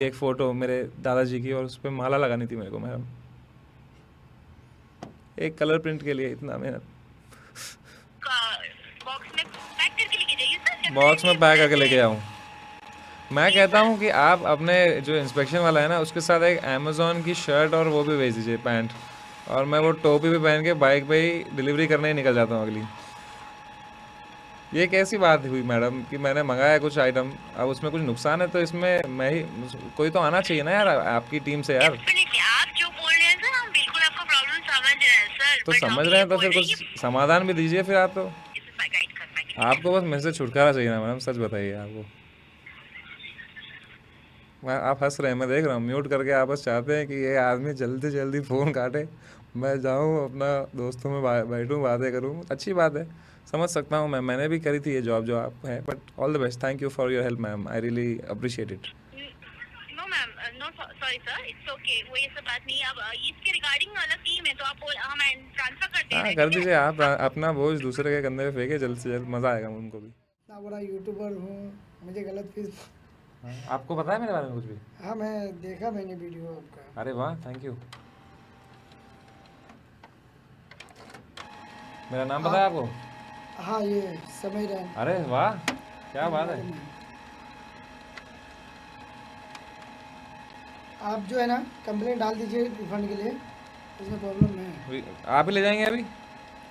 एक फ़ोटो मेरे दादाजी की और उस पे माला लगानी थी मेरे को मैडम, एक कलर प्रिंट के लिए इतना मेहनत। बॉक्स में पैक करके लेके जाइए सर, बॉक्स में डेफिनेटली पैक करके ऐसे। लेके आऊँ। मैं जी कहता सर। हूँ कि आप अपने जो इंस्पेक्शन वाला है ना उसके साथ एक अमेज़ॉन की शर्ट और वो भी भेज दीजिए, पैंट, और मैं वो टोपी भी पहन के बाइक पे ही डिलीवरी करने ही निकल जाता हूँ अगली। ये कैसी बात हुई मैडम कि मैंने मंगाया कुछ आइटम, अब उसमें कुछ नुकसान है तो इसमें मैं ही, कोई तो आना चाहिए ना यार आपकी टीम से यार। डेफिनेटली आप जो बोल रहे हैं सर, हम बिल्कुल आपका प्रॉब्लम समझ रहे हैं सर, तो बट समझ हम रहे ये हैं तो बोल फिर रहे हैं कुछ समाधान भी दीजिए फिर आप तो। कि गाइड कर पाएंगे। आपको बस मेरे से छुटकारा चाहिए ना मैडम, सच बताइए आपको। आप हंस रहे हैं, मैं देख रहा हूँ, म्यूट करके आप बस चाहते हैं कि ये आदमी जल्दी जल्दी फ़ोन काटे, मैं जाऊँ अपना दोस्तों में बैठूँ बातें करूँ। अच्छी बात है, समझ सकता हूँ मैं, मैंने भी करी थी ये जॉब जो आप है, but all the best, thank you for your help ma'am, I really appreciate it. No ma'am, no sorry sir, it's okay, वो ये सब बात नहीं। अब इसके रिगार्डिंग अलग टीम है, तो आप हम ट्रांसफर कर दे रहे हाँ हैं, कर ठीक दीजिए, आप है। अपना बोझ दूसरे के कंधे पे फेंके जल्द से जल्द, मज़ा आएगा उनको भी। इतना बड़ा यूट्यूबर हूँ, मुझे गलत फीस। हाँ, आपको पता है मेरे बारे में कुछ भी? हाँ, मैं देखा मैंने वीडियो आपका। अरे वाह, थैंक यू। मेरा नाम पता है आप, आपको? हाँ, ये समझ रहे हैं। अरे वाह, क्या बात है। मालूम है। आप जो है ना कंप्लेंट डाल दीजिए रिफंड के लिए, इसमें प्रॉब्लम है। आप ही ले जाएंगे अभी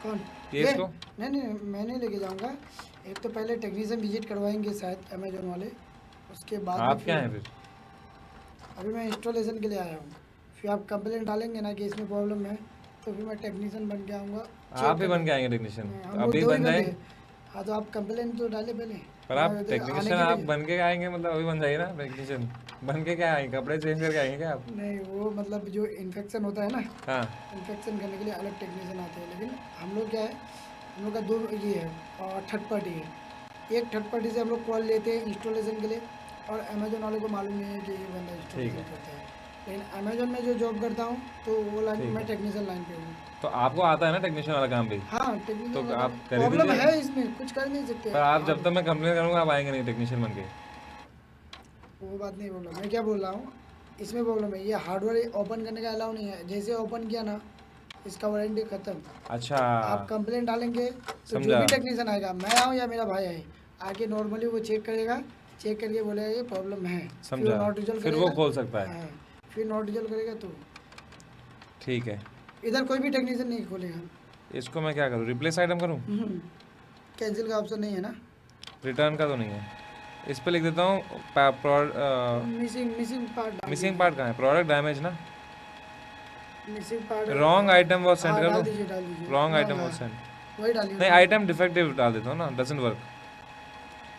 कौन? ये ये इसको? नहीं नहीं, मैं नहीं लेके जाऊँगा। एक तो पहले टेक्नीशियन विजिट करवाएंगे शायद अमेजोन वाले, उसके बाद में आप क्या फिर। हैं फिर? अभी मैं इंस्टॉलेशन के लिए आया हूँ। फिर आप कंप्लेंट डालेंगे ना कि इसमें प्रॉब्लम है, तो फिर मैं टेक्नीशियन बन के आऊँगा चेक आप ही बन करने। के आएंगे टेक्नीशियन? हम तो लोग अभी दो ही बन बंदे जाए। हैं। हाँ, तो आप कंप्लेंट तो डाले पहले। पर आप मैं तो आने टेक्नीशियन के आप लिए। बन के आएंगे मतलब अभी बन जाइए ना टेक्नीशियन। बन के क्या आएंगे, कपड़े चेंज करके आएंगे क्या आप? नहीं, वो मतलब जो इन्फेक्शन होता है ना, हाँ। इन्फेक्शन करने के लिए अलग टेक्नीशियन आते हैं, लेकिन हम लोग क्या है, हम लोग का दो ये है, और थर्ड पार्टी है। एक थर्ड पार्टी से हम लोग कॉल लेते हैं इंस्टॉलेशन के लिए, और अमेजोन वाले को मालूम नहीं है कि ये बंदा ठीक इंस्टॉलेशन है। करता है। लेकिन अमेजोन में जो जॉब करता हूँ, तो वो लाइन ठीक मैं है, टेक्नीशियन लाइन पे हूँ। तो आपको आता है ना टेक्नीशियन वाला काम भी? हाँ, टेक्नीशियन तो वाला आप कर ही प्रॉब्लम दीजिए। है, इसमें कुछ कर नहीं सकते पर आप जब आप। तक मैं कंप्लेन करूँगा आप आएंगे नहीं टेक्नीशियन बन के। वो बात नहीं बोल रहा, मैं क्या बोल रहा हूँ, इसमें प्रॉब्लम है, ये हार्डवेयर ओपन करने का अलाउ नहीं है। जैसे ओपन किया ना, इसका वारंटी ख़त्म। अच्छा, आप कंप्लेंट डालेंगे तो जो समझा। भी टेक्नीशियन आएगा, मैं आऊँ या मेरा भाई आए, आके नॉर्मली वो चेक करेगा, चेक करके बोलेगा ये प्रॉब्लम है, फिर वो समझा, नॉट रिजल्व फिर वो करेगा। खोल सकता है। हाँ, फिर नॉट रिजल्व करेगा तो ठीक है, इधर कोई भी टेक्नीशियन नहीं खोलेगा। इसको मैं क्या करूँ, रिप्लेस आइटम करूँ? कैंसिल का ऑप्शन नहीं है ना। रिटर्न का तो नहीं है? इस पे लिख देता हूँ मिसिंग पार्ट डाल मिसिंग दीजिए। पार्ट कहाँ है, प्रोडक्ट डैमेज ना? Missing part. Wrong item was send हाँ, कर डाल दूँ? दीजिए डाल दीजिए। रॉन्ग हाँ आइटम हाँ, वॉज सेंड। वही डालिए नहीं, उसमें। आइटम डिफेक्टिव डाल देता हूँ ना, doesn't work.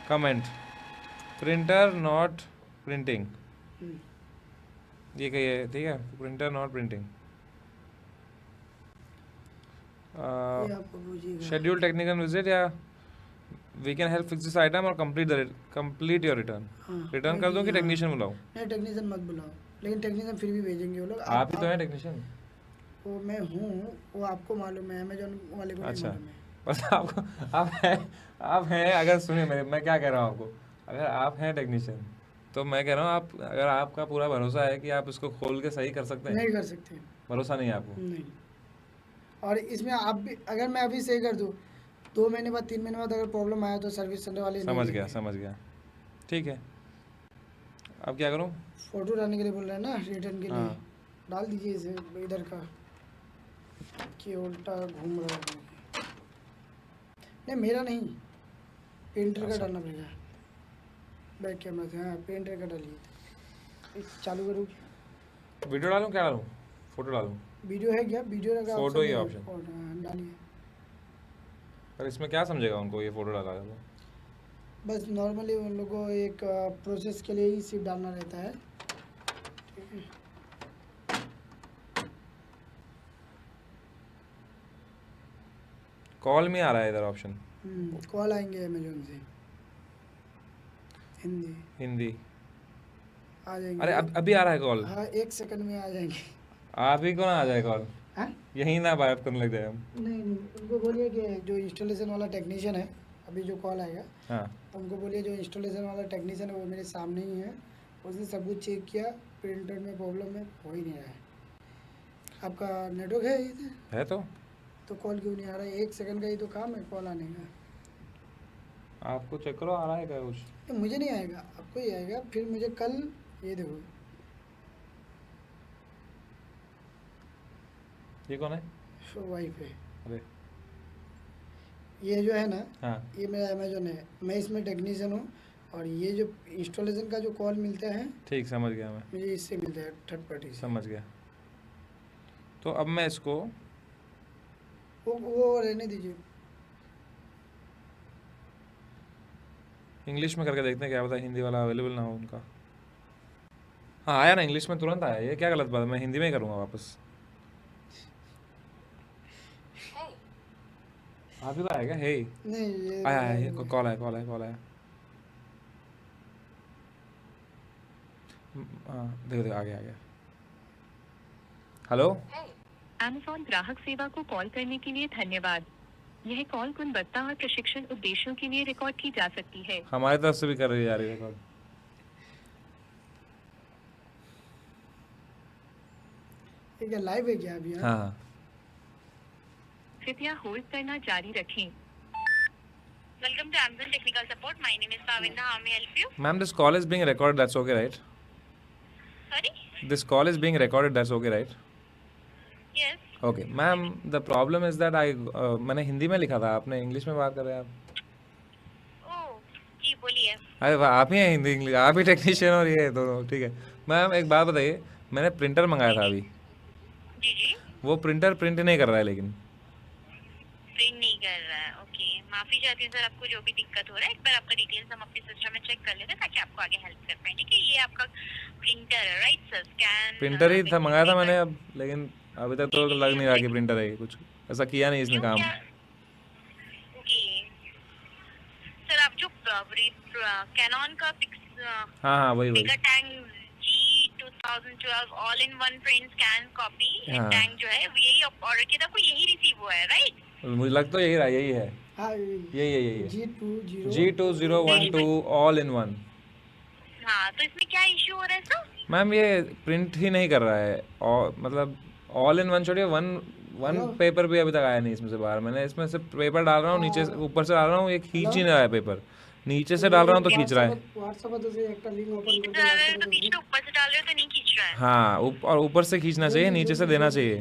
Comment, printer not printing, hmm, ये कहिए, ठीक है, प्रिंटर नॉट प्रिंटिंग। ये आपको पूछिएगा। शेड्यूल टेक्निकल विजिट या we can help fix this item और कंप्लीट योर रिटर्न। हाँ, रिटर्न वही कर दूँ कि कीजिए, हाँ। टेक्नीशियन बुलाऊँ? नहीं, टेक्नीशियन मत बुलाओ, लेकिन टेक्नीशियन फिर भी भेजेंगे वो लोग। आप ही तो हैं टेक्नीशियन। वो मैं हूँ, वो आपको मालूम है, अमेजोन वाले को नहीं अच्छा, मालूम है। बस आपको, आप हैं, अगर सुनिए मेरे, मैं क्या कह रहा हूँ आपको, अगर आप हैं टेक्नीशियन तो मैं कह रहा हूँ, आप अगर आपका पूरा भरोसा है कि आप इसको खोल के सही कर सकते हैं, नहीं कर सकते। भरोसा नहीं है आपको? नहीं। और इसमें आप भी, अगर मैं अभी सही कर दूँ, 2 महीने बाद 3 महीने बाद अगर प्रॉब्लम आया तो सर्विस सेंटर वाले नहीं समझ गया, लेंगे। समझ गया, ठीक है, अब क्या करूँ? फ़ोटो डालने के लिए बोल रहे हैं ना, रिटर्न के लिए। हाँ, डाल दीजिए इसे इधर का, कि उल्टा घूम रहा है। नहीं, मेरा नहीं, पेंटर का अच्छा, डालना पड़ेगा। बैक कैमरा से, हाँ, पेंटर का डालिए। चालू करूँ? वीडियो डालूँ, क्या डालूँ, फोटो डालूँ? वीडियो है क्या? वीडियो का फोटो ही नहीं है। ऑप्शन। हाँ, डालिए। पर इसमें क्या समझेगा उनको ये फोटो डाला है बस नॉर्मली उन लोगों को एक प्रोसेस के लिए ही सिर्फ डालना रहता है, ठीक है। कॉल में आ रहा है इधर ऑप्शन, कॉल आएंगे अमेजोन से, हिंदी हिंदी। आ जाएंगे। अरे अभी आ रहा है कॉल? हाँ, 1 सेकंड में आ जाएंगे। आप ही को ना आ जाए कॉल, हाँ, यहीं ना बात करने लग जाए हम। नहीं नहीं, उनको बोलिए कि जो इंस्टॉलेशन वाला टेक्नीशियन है, अभी जो कॉल आएगा, हाँ, उनको बोलिए जो इंस्टॉलेशन वाला टेक्नीशियन है वो मेरे सामने ही है, उसने सब कुछ चेक किया, प्रिंटर में प्रॉब्लम है, हो ही नहीं रहा है। आपका नेटवर्क है इधर? है तो कॉल क्यों नहीं आ रहा है? 1 सेकंड का ही तो काम है कॉल आने का। आपको चेक करो आ रहा है क्या कुछ? ये मुझे नहीं आएगा, आपको ही आएगा। फिर मुझे कल ये देखो, ये कौन है? शो वाइफ है। अरे ये जो है ना, हाँ ये मेरा अमेजोन है, मैं इसमें टेक्नीशियन हूँ। और ये जो इंस्टॉलेशन का जो कॉल मिलता है, ठीक, समझ गया मैं, मुझे इससे मिलता है, थर्ड पार्टी से। समझ गया। तो अब मैं इसको वो रहने दीजिए। इंग्लिश में करके देखते हैं, क्या पता हिंदी वाला अवेलेबल ना हो उनका। हाँ आया ना, इंग्लिश में तुरंत आया। ये क्या गलत बात है, मैं हिंदी में ही करूँगा वापस। आप ही तो आया क्या? हे नहीं, ये आया आया, ये कॉल आया, कॉल आया, कॉल आया। हाँ देखो देखो, आ गया आ गया। हेलो, अमेज़न ग्राहक सेवा को कॉल करने के लिए धन्यवाद। यह कॉल गुणवत्ता और प्रशिक्षण उद्देश्यों के लिए रिकॉर्ड की जा सकती है। हमारी तरफ से भी कर रही जा रही है कॉल। ये क्या लाइव है क्या अभी? हाँ हाँ। कृपया होल्ड करना जारी रखें। Welcome to Amazon Technical Support. My name is Pavinda. How may I help you? Ma'am, this call is being recorded, that's okay, right? Sorry? This call is being recorded, that's okay, right? Yes. Okay, ma'am, the problem is that मैंने हिंदी में लिखा था, आपने English में बात कर रहे हैं आप। Oh, जी बोलिए। अरे वाह, आप ही हैं हिंदी इंग्लिश, आप ही टेक्नीशियन और ये दोनों, ठीक है। मैम एक बात बताइए, मैंने प्रिंटर मंगाया था अभी, जी जी। वो प्रिंटर प्रिंट नहीं कर रहा है लेकिन। प्रिंट नहीं कर रहा है। ओके, माफी चाहती हूँ सर, आपको जो भी दिक्कत हो रहा है। एक बार आपका डिटेल्स हम अपने सिस्टम में चेक कर लेते हैं ताकि आपको आगे हेल्प कर पाए। ठीक है, ये आपका प्रिंटर है, राइट सर? स्कैन प्रिंटर ही था, मंगाया था मैंने अब, लेकिन अभी तक तो लग नहीं रहा कि प्रिंटर है। कुछ ऐसा किया नहीं इसने काम। ओके सर, आप जो कैनन का हाँ हाँ, वही वही। Tank G2012 all in one print scan copy हाँ। टैंक जो है, यही ऑर्डर किया था, आपको यही रिसीव हुआ है, राइट? मुझे लगता तो यही रहा, यही है, हाँ, यही है। G20 G2012 all in one. हाँ, तो इसमें क्या इशू हो रहा है सर? मैम ये प्रिंट ही नहीं कर रहा है, और मतलब ऑल इन वन छोड़िए, वन पेपर भी अभी तक आया नहीं इसमें से बाहर। मैंने इसमें से पेपर डाल रहा हूँ, नीचे से ऊपर से डाल रहा हूँ, ये खींच ही नहीं रहा है पेपर। नीचे से डाल रहा हूँ तो खींच रहा है। व्हाट्सएप पर से एक लिंक ओपन नीचे से डाल रहे हो तो खींच रहे, ऊपर से डाल रहे हो तो नहीं खींच रहा है। हाँ, और ऊपर से खींचना चाहिए, नीचे से देना चाहिए।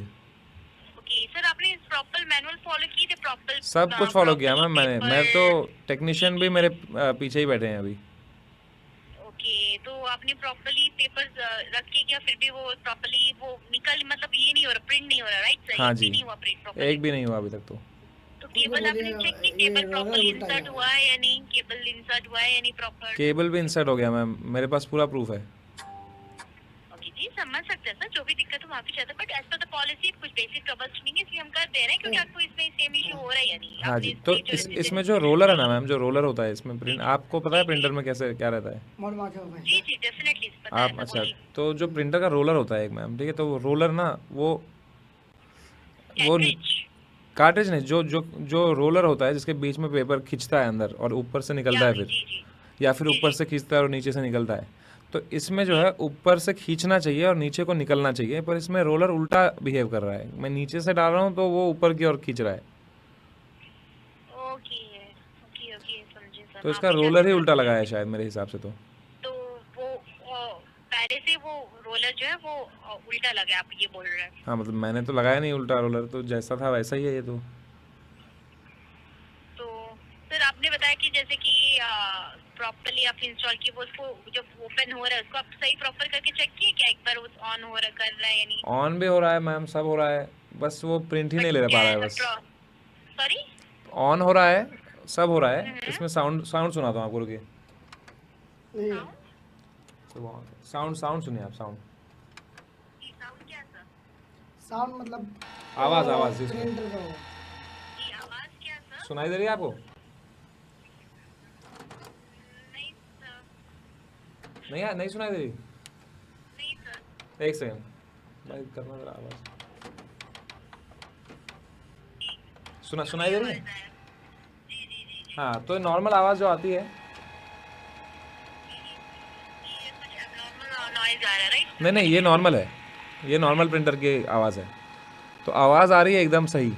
ओके सर, आपने प्रॉपर मैनुअल फॉलो की थे? प्रॉपर सब कुछ फॉलो किया मैम मैंने। मैं तो टेक्नीशियन भी मेरे पीछे ही बैठे हैं अभी। ओके, तो आपने प्रॉपर्ली पेपर्स रख के क्या? फिर भी वो प्रॉपर्ली वो निकल, मतलब ये नहीं हो रहा, प्रिंट नहीं हो रहा, राइट सर? हाँ एक भी जी, नहीं हुआ प्रिंट प्रॉपर्ली। एक भी नहीं हुआ अभी तक तो। तो केबल आपने चेक की, केबल प्रॉपर्ली इंसर्ट हुआ है या नहीं? केबल इंसर्ट हुआ है या नहीं प्रॉपर? केबल भी इंसर्ट हो गया मैम, मेरे पास पूरा प्रूफ है। ओके जी, समझ सकते हैं सर, जो भी दिक्कत हो माफी चाहते हैं, but as per the policy कुछ बेसिक ट्रबल शूटिंग इसलिए हम कर दे रहे हैं क्योंकि आपको इसमें सेम इशू हो रहा है या नहीं? हाँ आपने जी, तो इसमें जो इसमें जो रोलर है ना मैम, जो रोलर होता है इसमें प्रिंट, आपको पता है प्रिंटर में कैसे क्या रहता है? मोड मार्क है भाई। जी जी डेफिनेटली पता है आप सर, अच्छा, बोलिए। तो जो प्रिंटर का रोलर होता है एक मैम, ठीक है, तो वो रोलर ना, वो Cartridge। कार्ट्रिज नहीं, जो जो जो रोलर होता है जिसके बीच में पेपर खींचता है अंदर और ऊपर से निकलता है फिर, जी जी या फिर ऊपर से खींचता है और नीचे से निकलता है। तो इसमें जो है ऊपर से खींचना चाहिए और नीचे को निकलना चाहिए, पर इसमें रोलर उल्टा बिहेव कर रहा है। मैं नीचे से डाल रहा हूँ तो वो ऊपर की ओर खींच रहा है, ओके ओके ओके, समझे सर। तो इसका माफी रोलर ही चाहते उल्टा लगाया है शायद मेरे हिसाब से। तो हैं। तो वो पहले से वो रोलर जो है वो उल्टा लगा, आप ये बोल रहे हैं? हाँ, मतलब मैंने तो लगाया नहीं उल्टा रोलर, तो जैसा था वैसा ही है ये तो। तो सर आपने बताया कि जैसे कि प्रॉपर्ली आप इंस्टॉल किए, वो उसको जब ओपन हो रहा है उसको आप सही प्रॉपर करके चेक किए क्या? एक बार वो ऑन हो रहा, कर रहा है या नहीं? ऑन भी हो रहा है मैम, सब हो रहा है, बस वो प्रिंट ही नहीं ले पा रहा है बस। सॉरी? ऑन हो रहा है, सब हो रहा है, इसमें साउंड सुनाता हूँ आपको, रुकिए। नहीं, साउंड सुनिए आप, साउंड साउंड क्या सर? साउंड मतलब आवाज़ जिसमें प्रिंटर का हो। ये आवाज क्या सर? सुनाई दे रही है आपको? नहीं सर, नहीं सुनाई दे रही? नहीं सर। एक सेकंड भाई, करना जरा आवाज़। सुनाई दे रही है? जी जी जी हाँ, तो नॉर्मल आवाज़ जो आती है, ये कुछ आ रहा है, राइट? नहीं नहीं, ये नॉर्मल है, ये नॉर्मल प्रिंटर की आवाज़ है, तो आवाज़ आ रही है एकदम सही,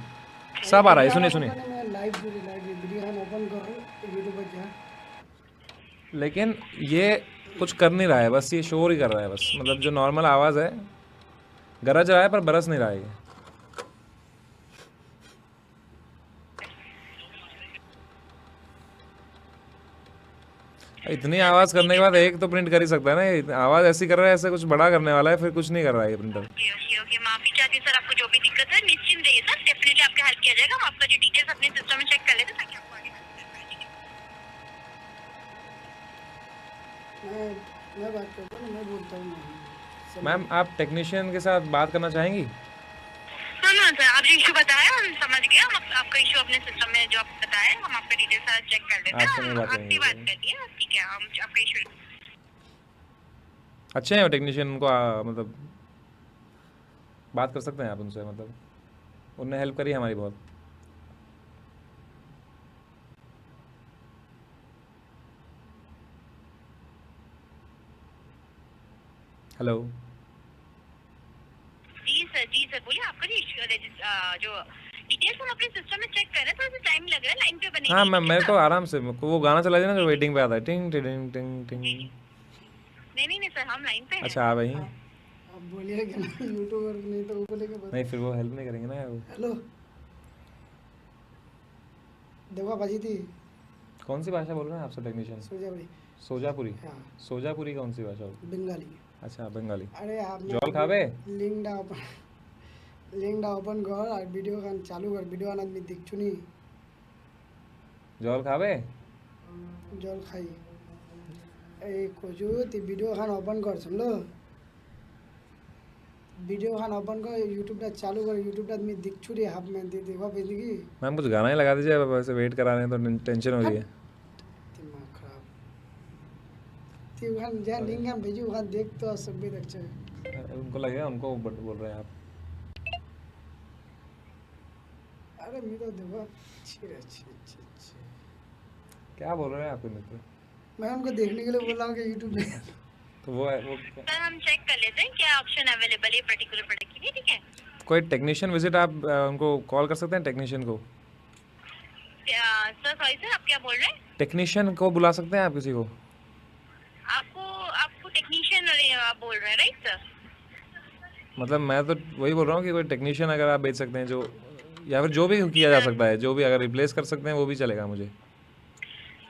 सब आ रहा है। सुनिए सुनिए, मैं लाइव वीडियो हम ओपन कर रहा हूँ यूट्यूब पर क्या। लेकिन ये कुछ कर नहीं रहा है, बस ये शोर ही कर रहा है बस, मतलब जो नॉर्मल आवाज़ है, गरज रहा है पर बरस नहीं रहा है ये। इतनी आवाज़ करने के बाद एक तो प्रिंट कर ही सकता है ना, ये आवाज़ ऐसी कर रहा है, ऐसे कुछ बड़ा करने वाला है, फिर कुछ नहीं कर रहा है ये प्रिंटर। ओके ओके ओके, माफी चाहती हूँ सर, आपको जो भी दिक्कत है निश्चिंत रहिए सर, डेफिनेटली आपका हेल्प किया जाएगा। हम आपका जो डिटेल्स अपने सिस्टम में चेक कर लेते हैं ताकि आपको आगे help कर पाएं, ठीक है? मैं बात करता हूँ, मैं बोलता हूँ नहीं। मैम आप टेक्नीशियन के साथ बात करना चाहेंगी? नो सर, आप जो इशू बताया हम समझ गए। हम आपका इशू अपने सिस्टम में जो आप बताया हम आपका डिटेल्स सारा चेक कर लेते हैं। आपसे नहीं बात आपसे बात करेंगे। कर दिए, ठीक है? हम आपका इशू अच्छे हैं टेक्नीशियन, उनको मतलब बात कर सकते हैं आप उनसे, मतलब उनने हेल्प करी हमारी बहुत। हेलो, जी सर बोलिए। आपका जो जो डिटेल्स हम अपने सिस्टम में चेक कर रहे हैं, थोड़ा सा टाइम लग रहा है, लाइन पे बने। हाँ मैम, मेरे को आराम से, मेरे को वो गाना चला देना जो वेटिंग पे आता है, टिंग टिंग टिंग टिंग। नहीं सर, हम लाइन पे हैं। अच्छा आ भाई, अब बोलिए कि ना यूट्यूबर नहीं तो वो बोलेंगे बस। नहीं फिर वो हेल्प नहीं करेंगे ना वो। हेलो देखो बाजी थी कौन सी भाषा बोल रहे हैं आपसे टेक्नीशियन? सोजा भाई। सोजापुरी? हाँ सोजापुरी कौन सी भाषा होती? बंगाली। अच्छा बंगाली। अरे आप জল খাবে? লিঙ্কটা ওপেন কর আর ভিডিও গান চালু কর, ভিডিও গান আমি দেখছু নি। জল খাবে? জল খাই এই কচু তুই ভিডিও গান ওপেন কর, শুনলো? ভিডিও গান ওপেন কর, यूट्यूबটা चालू कर, यूट्यूबটা আমি দেখছু রে হাফ में दे देखो भेज की मैम कुछ गाना ही लगा दीजिए, अब वैसे वेट करा रहे हैं तो टेंशन हो रही है। दिमाग खराब। তুই ওখান যা লিঙ্ক हम भेजू ওখাन देख तो सब भी अच्छा है। उनको लगेगा उनको बोल रहे हैं आप। अरे मेरा देखो अच्छी अच्छी अच्छी अच्छी। क्या बोल रहे हैं आप मित्र? मैं उनको देखने के लिए बोल रहा हूँ कि यूट्यूब पे। तो वो है वो सर हम चेक कर लेते हैं क्या ऑप्शन अवेलेबल है पर्टिकुलर प्रोडक्ट के लिए, ठीक है? कोई टेक्नीशियन विजिट आप उनको कॉल कर सकते हैं, टेक्नीशियन को? सर सॉरी सर, आप क्या बोल रहे हैं? टेक्नीशियन को बुला सकते हैं आप किसी को? आपको टेक्नीशियन आप बोल रहे हैं, राइट सर? मतलब मैं तो वही बोल रहा हूँ कि कोई टेक्नीशियन अगर आप भेज सकते हैं जो, या फिर जो भी किया जा सकता है, जो भी अगर रिप्लेस कर सकते हैं वो भी चलेगा मुझे।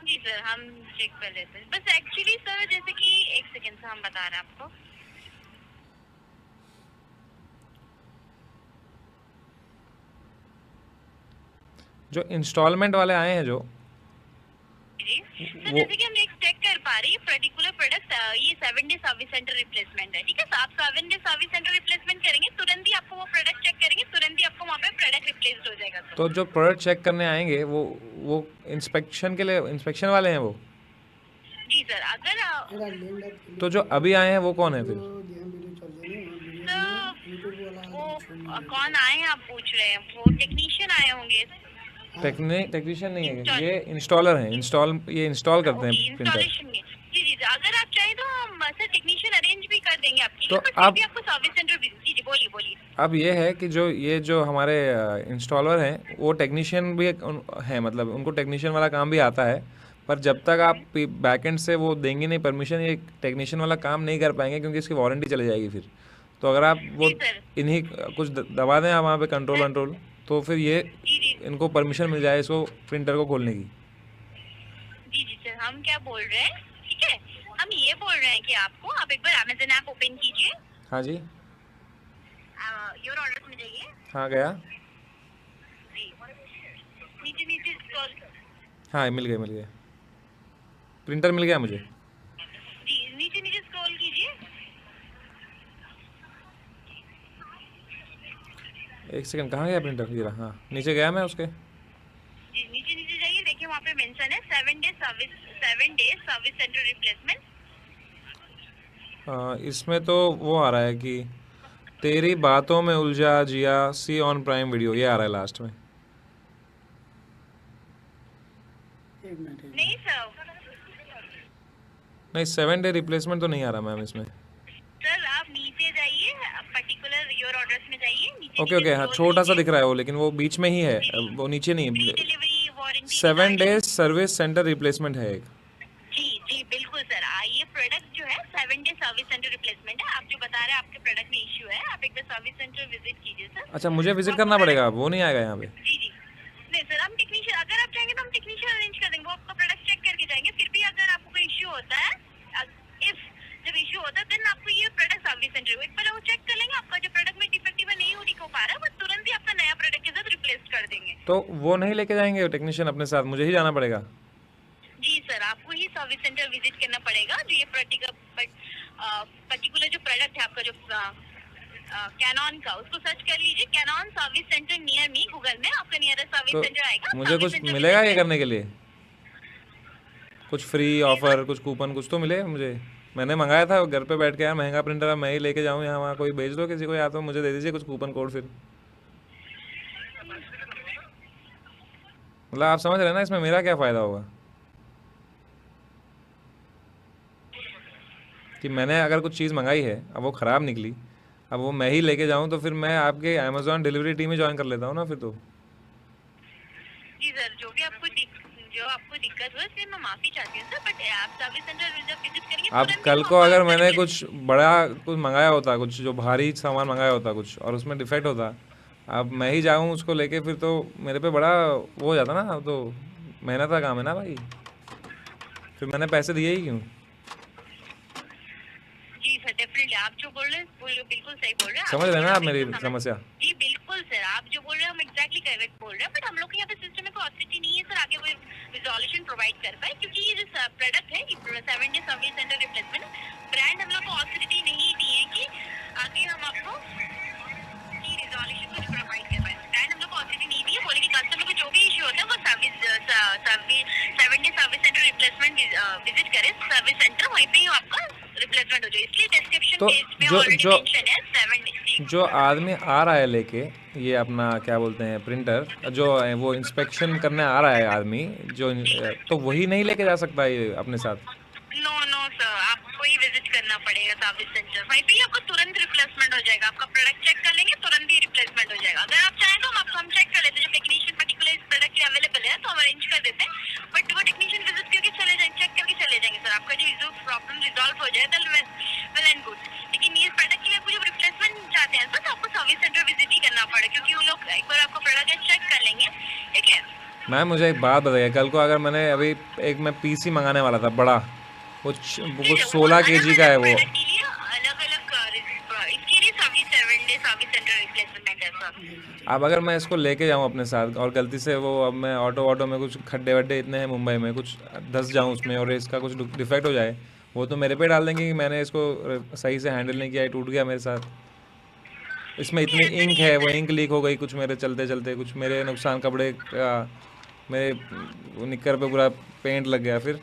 जी सर, हम चेक कर लेते हैं। बस एक्चुअली सर जैसे कि एक सेकंड से हम बता रहे हैं आपको। जो इंस्टॉलमेंट वाले आए हैं जो, जी सर, वो जैसे कि हम एक चेक कर पा रही है पर्टिकुलर प्रोडक्ट, ये 7 डे सर्विस सेंटर रिप्लेसमेंट है, ठीक है? आप 7 डे सर्विस सेंटर रिप्लेसमेंट करेंगे, तुरंत ही आपको वो प्रोडक्ट चेक करेंगे, तुरंत ही आपको वहाँ पे प्रोडक्ट रिप्लेस हो जाएगा सर। तो जो प्रोडक्ट चेक करने आएंगे वो इंस्पेक्शन के लिए, इंस्पेक्शन वाले हैं वो? जी सर, अगर मेरा लिंक आप तो जो अभी आए हैं वो कौन है फिर? वीडियो चल रही है वीडियो यूट्यूब वाला वो कौन आए हैं आप पूछ रहे हैं? वो टेक्नीशियन आए होंगे। टेक्नीशियन नहीं है ये, इंस्टॉलर हैं, ये इंस्टॉल करते हैं प्रिंटर। इंस्टॉलेशन में जी अगर आप चाहें तो हम सर टेक्नीशियन अरेंज भी कर देंगे आपके तो लिए, बट आप- फिर भी आपको सर्विस सेंटर जी बोलिए। अब ये है कि जो हमारे इंस्टॉलर हैं वो टेक्नीशियन भी हैं, मतलब उनको टेक्नीशियन वाला काम भी आता है, पर जब तक आप बैकएंड से वो देंगे नहीं परमिशन, ये टेक्नीशियन वाला काम नहीं कर पाएंगे क्योंकि इसकी वारंटी चली जाएगी फिर। तो अगर आप वो जी सर। इन्हीं कुछ दबा दें आप वहाँ पे कंट्रोल, तो फिर ये जी इनको परमिशन मिल जाए इसको प्रिंटर को खोलने की। जी सर, हम क्या बोल रहे हैं, ठीक है? हम ये बोल रहे हैं कि आपको आप एक बार अमेज़न ऐप ओपन कीजिए, हाँ जी, योर ऑर्डर्स में जाइए हाँ गया, जी, नीचे स्क्रॉल हाँ मिल गए, प्रिंटर मिल गया मुझे। जी, नीचे स्क्रॉल कीजिए। एक सेकंड, कहाँ गया प्रिंटर? ये रहा, हाँ नीचे गया मैं उसके। जी, नीचे जाइए, देखिए वहाँ पे मेंशन है 7 डे सर्विस सेंटर रिप्लेसमेंट। इसमें तो वो आ रहा है कि तेरी बातों में उलझा जिया, सी ऑन प्राइम वीडियो, ये आ रहा है लास्ट में। एक मिनट नहीं सर, नहीं 7 डे रिप्लेसमेंट तो नहीं आ रहा मैम इसमें। सर आइए, पर्टिकुलर योर ऑर्डर्स में जाइए, नीचे ओके ओके, हाँ छोटा सा दिख रहा है वो, लेकिन वो बीच में ही है, वो नीचे नहीं फ्री है। Delivery warranty 7 days service centre replacement है एक। जी जी बिल्कुल सर। ये प्रोडक्ट जो है 7 डे सर्विस सेंटर रिप्लेसमेंट है। आप जो बता रहे हैं आपके प्रोडक्ट में इश्यू है, आप एक बार सर्विस सेंटर विजिट कीजिए सर। अच्छा, मुझे विजिट करना पड़ेगा, वो नहीं आएगा यहाँ पे? जी जी नहीं सर, हम टेक्नीशियन, अगर आप चाहेंगे तो हम टेक्नीशियन अरेंज कर देंगे, वो आपका प्रोडक्ट चेक करके जाएंगे। फिर भी अगर आपको कोई इश्यू होता है, इफ जब इश्यू होता है देन आपको ये प्रोडक्ट सर्विस सेंटर एक बार वो चेक कर लेंगे, आपका जो प्रोडक्ट में डिफेक्टिव नहीं हो दिखा पा रहा है वो तुरंत ही आपका नया प्रोडक्ट के साथ रिप्लेस कर देंगे। तो वो नहीं लेके जाएंगे टेक्नीशियन अपने साथ, मुझे ही जाना पड़ेगा? जी सर, आपको ही सर्विस सेंटर विजिट करना पड़ेगा। जो ये पर्टिकुलर जो प्रोडक्ट है आपका, जो कैनॉन का, उसको सर्च कर लीजिए, Canon service centre near me, Google में आपका नियरेस्ट सर्विस तो सेंटर आएगा। मुझे सर्विस कुछ सेंटर मिलेगा विजिट ये करने के लिए? कुछ फ्री ऑफर, कुछ कूपन, कुछ तो मिलेगा मुझे? मैंने मंगाया था घर पे बैठ के, यार महंगा प्रिंटर है, मैं ही लेके जाऊँ यहाँ वहाँ, कोई भेज दो किसी को, या तो मुझे दे दीजिए कुछ कूपन कोड। फिर मतलब आप समझ रहे हैं ना इसमें मेरा क्या फ़ायदा होगा? कि मैंने अगर कुछ चीज़ मंगाई है, अब वो ख़राब निकली, अब वो मैं ही लेके जाऊँ, तो फिर मैं आपके अमेज़ॉन डिलीवरी टीम में ज्वाइन कर लेता हूँ ना फिर तो। जी सर, जो आपको दिक्कत हो इसलिए मैं माफी चाहती हूँ सर, बट आप सर्विस सेंटर जब विजिट करेंगे अब तुरंत कल ही को वो अगर आपको मैंने करके- कुछ बड़ा कुछ मंगाया होता, कुछ जो भारी सामान मंगाया होता कुछ, और उसमें डिफेक्ट होता, अब मैं ही जाऊँ उसको लेके, फिर तो मेरे पे बड़ा वो हो जाता ना। अब तो मेहनत का काम है ना भाई, फिर मैंने पैसे दिए ही क्यों? जी सर डेफिनेटली, आप जो बोल रहे हैं बिल्कुल सही बोल रहे हैं। समझ रहे हैं ना आप मेरी बिल्कुल समस्या? जी बिल्कुल सर, आप जो बोल रहे हैं हम एग्जैक्टली करेक्ट बोल रहे हैं, बट हम लोग के यहाँ पे सिस्टम में कोई ऑथोरिटी नहीं है सर आगे वो रिजोल्यूशन प्रोवाइड कर पाए, क्योंकि ये जो प्रोडक्ट है 7 day service centre replacement, brand हम लोग को ऑथोरिटी नहीं दी है कि आगे हम आपको की रिजोल्यूशन कुछ प्रोवाइड कर पाए। ब्रांड हम लोग को ऑथोरिटी नहीं दी है, बोले कि कस्टमर को जो भी इशू होता है वो 7 day service centre replacement visit करे सर्विस सेंटर, वहीं पे ही आपका रिप्लेसमेंट हो जाए। इसलिए डिस्क्रिप्शन तो पेज में जो ऑलरेडी जो मेंशन है 7 डे। जो आदमी आ रहा है लेके ये अपना क्या बोलते हैं प्रिंटर, जो है वो इंस्पेक्शन करने आ रहा है आदमी जो, तो वही नहीं लेके जा सकता ये अपने साथ? नो नो सर, आपको ही विजिट करना पड़ेगा सर्विस सेंटर, वहीं पे ही आपको तुरंत रिप्लेसमेंट हो जाएगा। आपका प्रोडक्ट चेक कर लेंगे, तुरंत ही रिप्लेसमेंट हो जाएगा। अगर आप चाहें तो हम चेक कर लेते हैं, जब टेक्नीशियन पर्टिकुलर इस प्रोडक्ट के अवेलेबल है तो हम अरेंज कर देते हैं, बट वो टेक्नीशियन विजिट करके चले जाएंगे, चेक करके चले जाएंगे सर। आपका जो प्रॉब्लम रिजॉल्व हो जाए तो वेल एंड गुड, लेकिन ये प्रोडक्ट के लिए आपको जब रिप्लेसमेंट चाहते हैं सर तो आपको सर्विस सेंटर विजिट ही करना पड़ेगा, क्योंकि वो लोग एक बार आपका प्रोडक्ट चेक कर लेंगे। ठीक है मैम मुझे एक बात बताइए, कल को अगर मैंने अभी एक मैं पीसी मंगाने वाला था बड़ा, वो 16 kg का है वो, अलग अलग इसके लिए service 7 day service centre replacement है सर। अब अगर मैं इसको लेके जाऊँ अपने साथ और गलती से वो, अब मैं ऑटो में कुछ खड्डे वड्डे इतने हैं मुंबई में, कुछ धंस जाऊँ उसमें और इसका कुछ डिफेक्ट हो जाए, वो तो मेरे पे डाल देंगे कि मैंने इसको सही से हैंडल नहीं किया, ये टूट गया मेरे साथ। इसमें इतनी इंक है, वो इंक लीक हो गई कुछ मेरे चलते चलते, कुछ मेरे नुकसान कपड़े का, मेरे निक्कर पे पूरा पेंट लग गया। फिर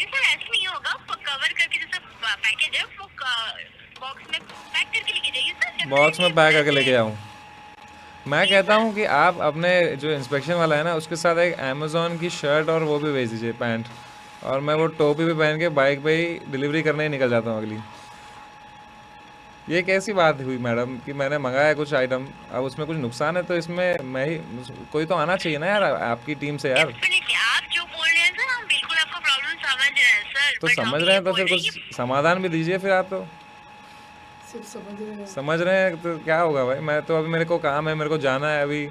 सर ऐसे नहीं होगा, कवर करके जैसा पैकेज है वो बॉक्स में पैक करके लेके जाइए सर। बॉक्स में पैक करके लेके जाऊँ? मैं कहता हूँ कि आप अपने जो इंस्पेक्शन वाला है ना उसके साथ एक अमेज़ॉन की शर्ट और वो भी भेज दीजिए, पैंट, और मैं वो टोपी भी पहन के बाइक पे ही डिलीवरी करने ही निकल जाता हूँ अगली। ये कैसी बात हुई मैडम कि मैंने मंगाया कुछ आइटम, अब उसमें कुछ नुकसान है तो इसमें मैं ही, कोई तो आना चाहिए ना यार आपकी टीम से यार। डेफिनेटली आप जो बोल रहे हैं सर हम बिल्कुल आपका प्रॉब्लम समझ रहे हैं सर, तो but हम समझ ये रहे हैं तो बोल फिर रहे हैं कुछ समाधान भी दीजिए फिर आप तो। सिर्फ समझ रहे हैं। समझ रहे हैं तो क्या होगा भाई, मैं तो अभी मेरे को काम है, मेरे को जाना है अभी,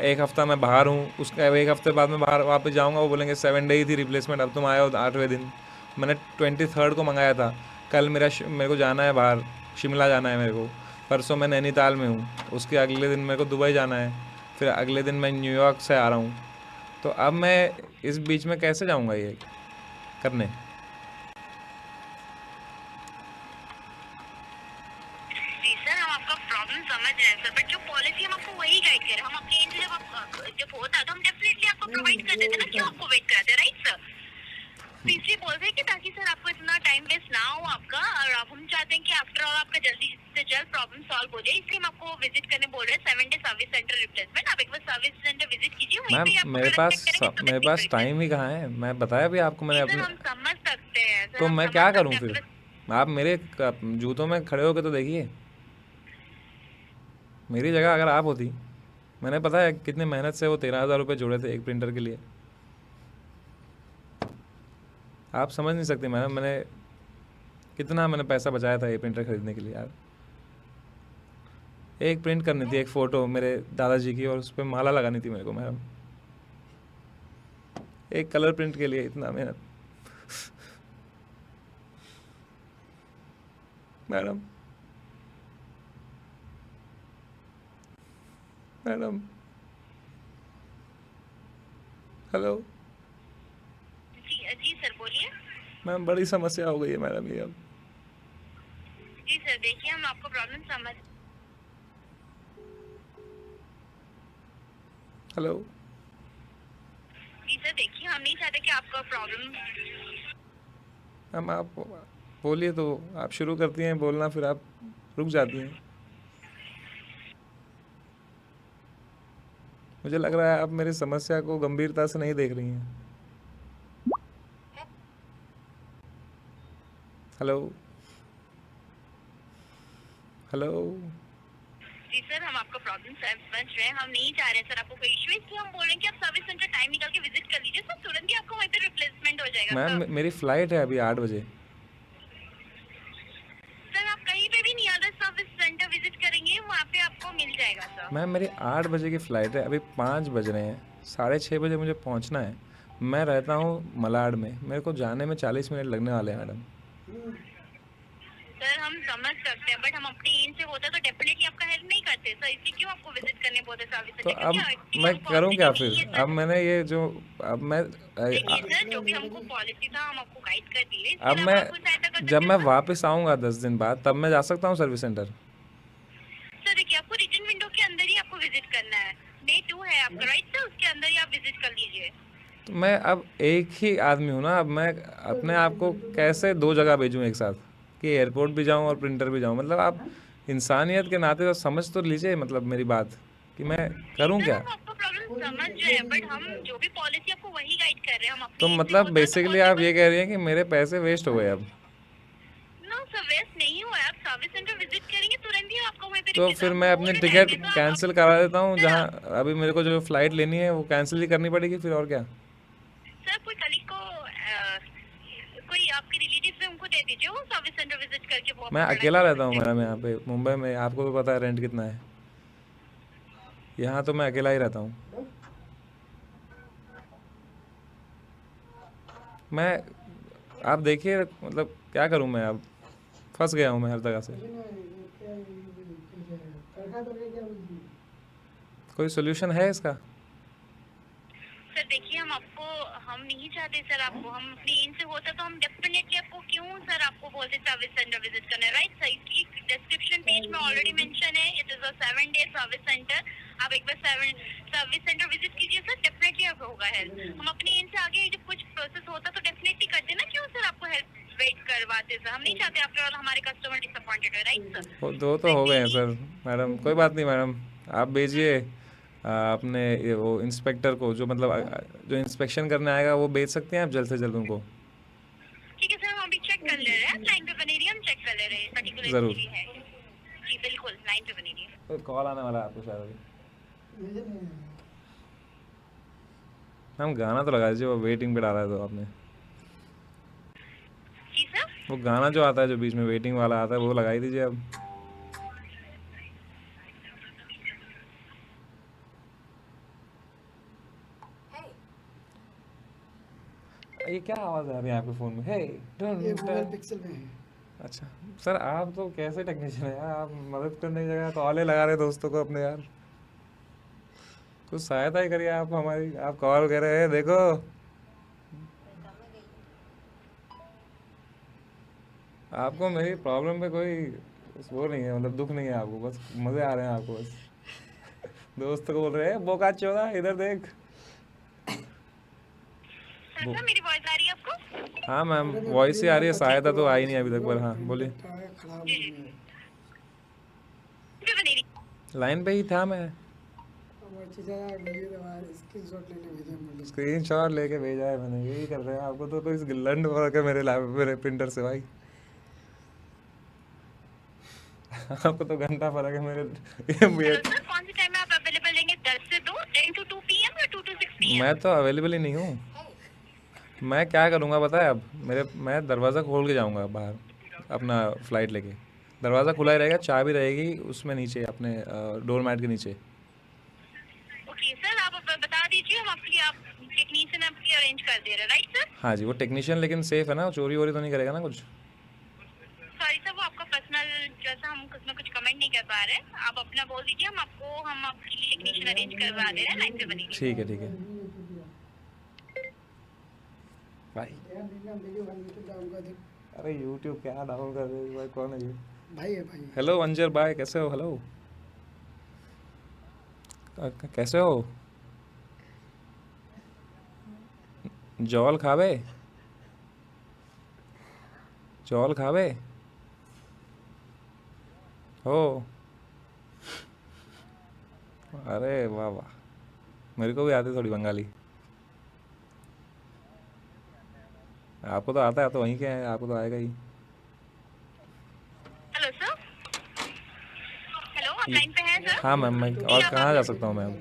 एक हफ्ता मैं बाहर हूँ, उसका एक हफ्ते बाद मैं बाहर वापस जाऊँगा, वो बोलेंगे 7 डे ही थी रिप्लेसमेंट, अब तुम आए हो 8वें दिन। मैंने 23rd को मंगाया था, कल मेरे को जाना है बाहर, शिमला जाना है मेरे को, परसों मैं नैनीताल में हूँ, उसके अगले दिन मेरे को दुबई जाना है, फिर अगले दिन मैं न्यूयॉर्क से आ रहा हूँ, तो अब मैं इस बीच में कैसे जाऊँगा ये करने? जी सर हम आपका प्रॉब्लम समझ रहे हैं सर, बट जो पॉलिसी हम आपको वही गाइड कर रहे हैं। हम आपके एंड जब होता है तो हम डेफिनेटली आपको प्रोवाइड कर देते हैं ना, क्यों आपको वेट कराते हैं, राइट सर? तो इसलिए बोल रहे हैं कि ताकि सर आपको इतना टाइम वेस्ट ना हो आपका, और अब हम चाहते हैं कि आफ्टर ऑल आपका जल्दी से जल्द प्रॉब्लम सॉल्व हो जाए, इसलिए हम आपको विजिट करने बोल रहे हैं 7 डे सर्विस सेंटर रिप्लेसमेंट। आप एक बार सर्विस सेंटर विजिट कीजिए, वहीं पे मैम आपको मेरे product पास check करेंगे, मेरे पास टाइम ही कहाँ है, मैं बताया भी आपको मैंने सर अपने, हम समझ सकते हैं सर, तो हम मैं समझ क्या सकते करूँ हैं, फिर? बस आप मेरे जूतों में खड़े होकर तो देखिए, मेरी जगह अगर आप होती, मैंने पता है कितनी मेहनत से वो 13,000 रुपये जोड़े थे एक प्रिंटर के लिए। आप समझ नहीं सकते मैडम, मैंने पैसा बचाया था ये प्रिंटर खरीदने के लिए यार। एक प्रिंट करनी थी एक फ़ोटो मेरे दादाजी की, और उस पर माला लगानी थी मेरे को मैडम। एक कलर प्रिंट के लिए इतना मेहनत मैडम। मैडम हेलो जी सर बोलिए। मैम, बड़ी समस्या हो गई है मैडम ये अब। जी सर देखिए हम आपको प्रॉब्लम समझ। हेलो जी सर देखिए हम नहीं चाहते कि आपका प्रॉब्लम। मैम आप बोलिए, तो आप शुरू करती हैं बोलना, फिर आप रुक जाती हैं। मुझे लग रहा है आप मेरी समस्या को गंभीरता से नहीं देख रही हैं। हेलो हेलो जी सर हम आपका प्रॉब्लम समझ रहे हैं। हम नहीं चाह रहे सर आपको कोई इशू, इसलिए हम बोल रहे हैं कि आप सर्विस सेंटर टाइम निकाल के विजिट कर लीजिए सर, तुरंत ही आपको वहीं पे रिप्लेसमेंट हो जाएगा। मैम, मेरी फ़्लाइट है अभी 8 बजे। सर आप कहीं पे भी नहीं अदर सर्विस सेंटर विजिट करेंगे वहाँ पे आपको मिल जाएगा सर। मैम मेरी 8 बजे की फ़्लाइट है, अभी 5 बज रहे हैं, 6:30 बजे मुझे पहुंचना है। मैं रहता हूँ मलाड में, मेरे को जाने में 40 मिनट लगने वाले हैं मैडम। सर हम समझ सकते हैं बट हम अपनी एंड से होता तो डेफिनेटली आपका हेल्प नहीं करते सर, इसलिए क्यों आपको विजिट करने बोलते सर्विस तो सेंटर? अब मैं करूँ क्या फिर? अब मैंने ये जो अब मैं देखिए सर जो भी हमको पॉलिसी था हम आपको गाइड कर दिए, इसके अब अलावा मैं आप कुछ सहायता कर जब सकते मैं हैं वापस आऊँगा 10 दिन बाद, तब मैं जा सकता हूँ सर्विस सेंटर? सर? देखिए आपको रिटर्न विंडो के अंदर ही आपको विजिट करना है, डे 2 है आपका राइट सर, उसके अंदर ही आप विजिट कर लीजिए। तो मैं अब एक ही आदमी हूँ ना, अब मैं अपने आप को कैसे 2 जगह भेजूँ एक साथ, कि एयरपोर्ट भी जाऊँ और प्रिंटर भी जाऊँ? मतलब आप इंसानियत के नाते तो समझ तो लीजिए मतलब मेरी बात, कि मैं करूँ सर क्या? हम आपका प्रॉब्लम समझ रहे हैं बट हम जो भी पॉलिसी आपको वही गाइड कर रहे हैं। हम अपनी तो end से मतलब होता तो बेसिकली आप possible- ये कह रही हैं कि मेरे पैसे वेस्ट हो गए अब? नो सर वेस्ट नहीं हुआ है, आप सर्विस सेंटर विजिट करेंगे तुरंत ही आपको वहीं पे तो रिप्लेस- फिर आप मैं बोल अपनी रहे टिकट हैं, तो आप- कैंसिल करा देता हूँ, जहाँ अभी मेरे को जो फ़्लाइट लेनी है वो कैंसिल ही करनी पड़ेगी फिर, और क्या? सर कोई कलीग को कोई आपके रिलेटिव है उनको दे दीजिए, वो सर्विस सेंटर विजिट करके वो मैं आपको अकेला product रहता हूँ दे मैडम यहाँ पे मुंबई में, आपको तो पता है रेंट कितना है। यहाँ तो मैं अकेला ही रहता हूँ। मैं आप देखिए मतलब क्या करूँ मैं, अब फंस गया हूँ मैं हर जगह से। कोई सोल्यूशन है इसका? सर देखिए हम नहीं चाहते सर आपको, हम अपनी एंड से होता तो हम डेफिनेटली आपको क्यों सर आपको बोलते सर्विस सेंटर विजिट करना, राइट सर? इसकी डिस्क्रिप्शन पेज में ऑलरेडी मेंशन है, it is a 7-day service centre. आप एक बार सर्विस सेंटर विजिट कीजिए सर, डेफिनेटली आपको होगा हेल्प। हम अपनी एंड से आगे जब कुछ प्रोसेस होता तो डेफिनेटली करते ना, क्यों सर आपको हेल्प वेट करवाते सर? हम नहीं चाहते आफ्टर ऑल हमारे कस्टमर डिसअपॉइंटेड हो, राइट सर? वो 2 तो हो गए हैं सर मैडम, कोई बात नहीं मैडम, आप भेजिए अपने वो इंस्पेक्टर को, जो मतलब जो इंस्पेक्शन करने आएगा वो भेज सकते हैं आप जल्द से जल्द उनको। ठीक है सर हम अभी चेक कर ले रहे हैं, लाइन पे बने रहिए, हम चेक कर ले रहे हैं पर्टिकुलर ज़रूर। है। जी बिल्कुल लाइन पे बने रहिए। तो कॉल आने वाला है आपको शायद अभी। हम गाना तो लगा दीजिए, वो वेटिंग पे डाला है तो आपने, जी सर वो गाना जो आता है जो बीच में वेटिंग वाला आता है वो लगाई दीजिए अब। ये क्या आवाज़ आ रही है आपके फ़ोन में? हे ये गूगल पिक्सल में है। अच्छा सर, आप तो कैसे टेक्नीशियन है यार, आप मदद करने की जगह कॉल लगा रहे दोस्तों को अपने यार। कुछ सहायता ही करिए आप हमारी, आप कॉल कर रहे हैं देखो। आपको मेरी प्रॉब्लम पे कोई वो नहीं है, मतलब दुख नहीं है आपको, बस मज़े आ रहे हैं आपको बस। दोस्त को बोल रहे हैं बोका चोदा इधर देख। सर मेरी वॉइस आ रही है आपको? हाँ मैम, वॉइस ही आ रही है, सहायता तो आई नहीं अभी तक, पर हाँ बोलिए। खराब हो जी जी गया है। पे बने रहिए। लाइन पे ही था मैं, अब अच्छी जगह वीडियो दबा स्क्रीनशॉट लेके भेजे मुझे। स्क्रीनशॉट लेके भेजा है मैंने, यही कर रहे हैं आपको तो कोई गिल्लंड हो रखा है मेरे प्रिंटर से भाई। आपको तो घंटा फर्क है मेरे हेलो सर, कौन से टाइम में आप अवेलेबल लेंगे? 10 से 2, 10 to 2 PM या 2 to 6 PM? मैं तो अवेलेबल ही नहीं हूँ। मैं क्या करूँगा पता है अब मैं दरवाज़ा खोल के जाऊँगा बाहर अपना फ़्लाइट लेके। दरवाज़ा खुला ही रहेगा, चाबी रहेगी उसमें नीचे अपने डोर मैट के नीचे। ओके सर, आप अब बता दीजिए, हम आपके लिए आप टेक्नीशियन आपके लिए अरेंज कर दे रहे हैं, राइट सर? हाँ जी, वो टेक्नीशियन लेकिन सेफ़ है ना, चोरी वोरी तो नहीं करेगा ना कुछ? सॉरी सर, वो आपका पर्सनल, जैसा हम उसमें कुछ कमेंट नहीं कर पा रहे हैं। आप अपना बोल दीजिए, हम आपके लिए टेक्नीशियन अरेंज करवा दे रहे हैं, लाइन पे बनेंगे। ठीक है, ठीक है। भाई यार देखिए, हम देखिए भाई यूट्यूब डाउन कर दे। अरे यूट्यूब क्या डाउन कर रहे हो भाई, कौन है ये? भाई है भाई। हेलो अंजर भाई, कैसे हो? हेलो, कैसे हो? जौल खावे, जौल खावे हो? अरे वाह वाह, मेरे को भी आती थोड़ी बंगाली। आपको तो आता है, तो वहीं के हैं, आपको तो आएगा ही। हेलो सर, हेलो, आप लाइन पे हैं सर? हाँ मैम, मैं और कहाँ जा सकता हूँ मैम?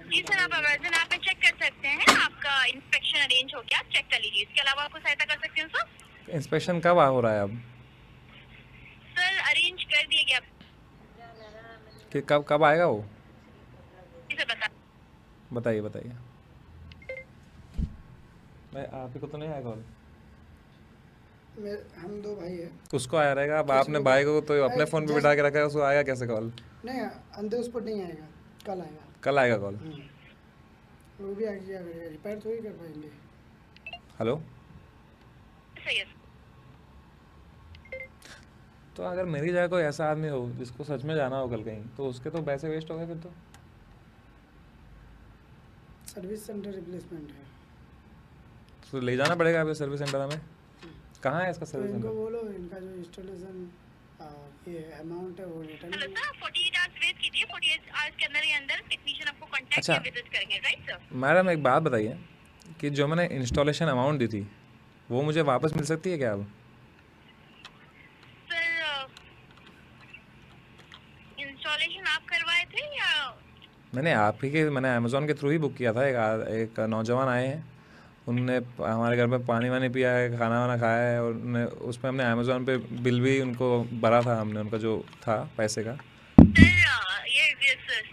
जी सर, आप अमेजन ऐप पे चेक कर सकते हैं, आपका इंस्पेक्शन अरेंज हो गया, आप चेक कर लीजिए। इसके अलावा आपको सहायता कर सकते हैं सर? इंस्पेक्शन कब हो रहा है अब? सर अरेंज कर दिया गया। कि कब कब आएगा वो? जी सर, बताइए बताइए। मैं आप ही को तो नहीं आएगा कॉल? हम दो भाई है। उसको आया रहेगा। अब आपने भाई को तो अपने फ़ोन पे बिठा के रखा है, उसको आएगा कैसे कॉल? नहीं, अंदर उस पर नहीं आएगा, कल आएगा। कल आएगा कॉल? वो भी आगे क्या करेगा, रिपेयर थोड़ी कर पाएंगे। हेलो, सही है। तो अगर मेरी जगह कोई ऐसा आदमी हो जिसको सच में जाना हो कल कहीं, तो उसके तो पैसे वेस्ट हो गए फिर तो। सर्विस सेंटर रिप्लेसमेंट है, तो ले जाना पड़ेगा आपके सर्विस सेंटर हमें। कहाँ है इसका तो सर्विस इनको सेंटर? बोलो इनका जो इंस्टॉलेशन ये अमाउंट है वो hello return. Sir, 48 hours wait कीजिए, 48 आवर्स के अंदर ही अंदर टेक्नीशियन आपको कांटेक्ट अच्छा। या विजिट करेंगे, राइट सर? मैडम एक बात बताइए कि जो मैंने इंस्टॉलेशन अमाउंट दी थी वो मुझे वापस मिल सकती है क्या अब? सर इंस्टॉलेशन आप करवाए थे या? मैंने अमेज़ॉन के थ्रू ही बुक किया था। एक नौजवान आए हैं, उनने हमारे घर में पानी वानी पिया है, खाना वाना खाया है, और उन्हें उसमें हमने अमेज़ॉन पे बिल भी उनको भरा था, हमने उनका जो था पैसे का। सर ये सर,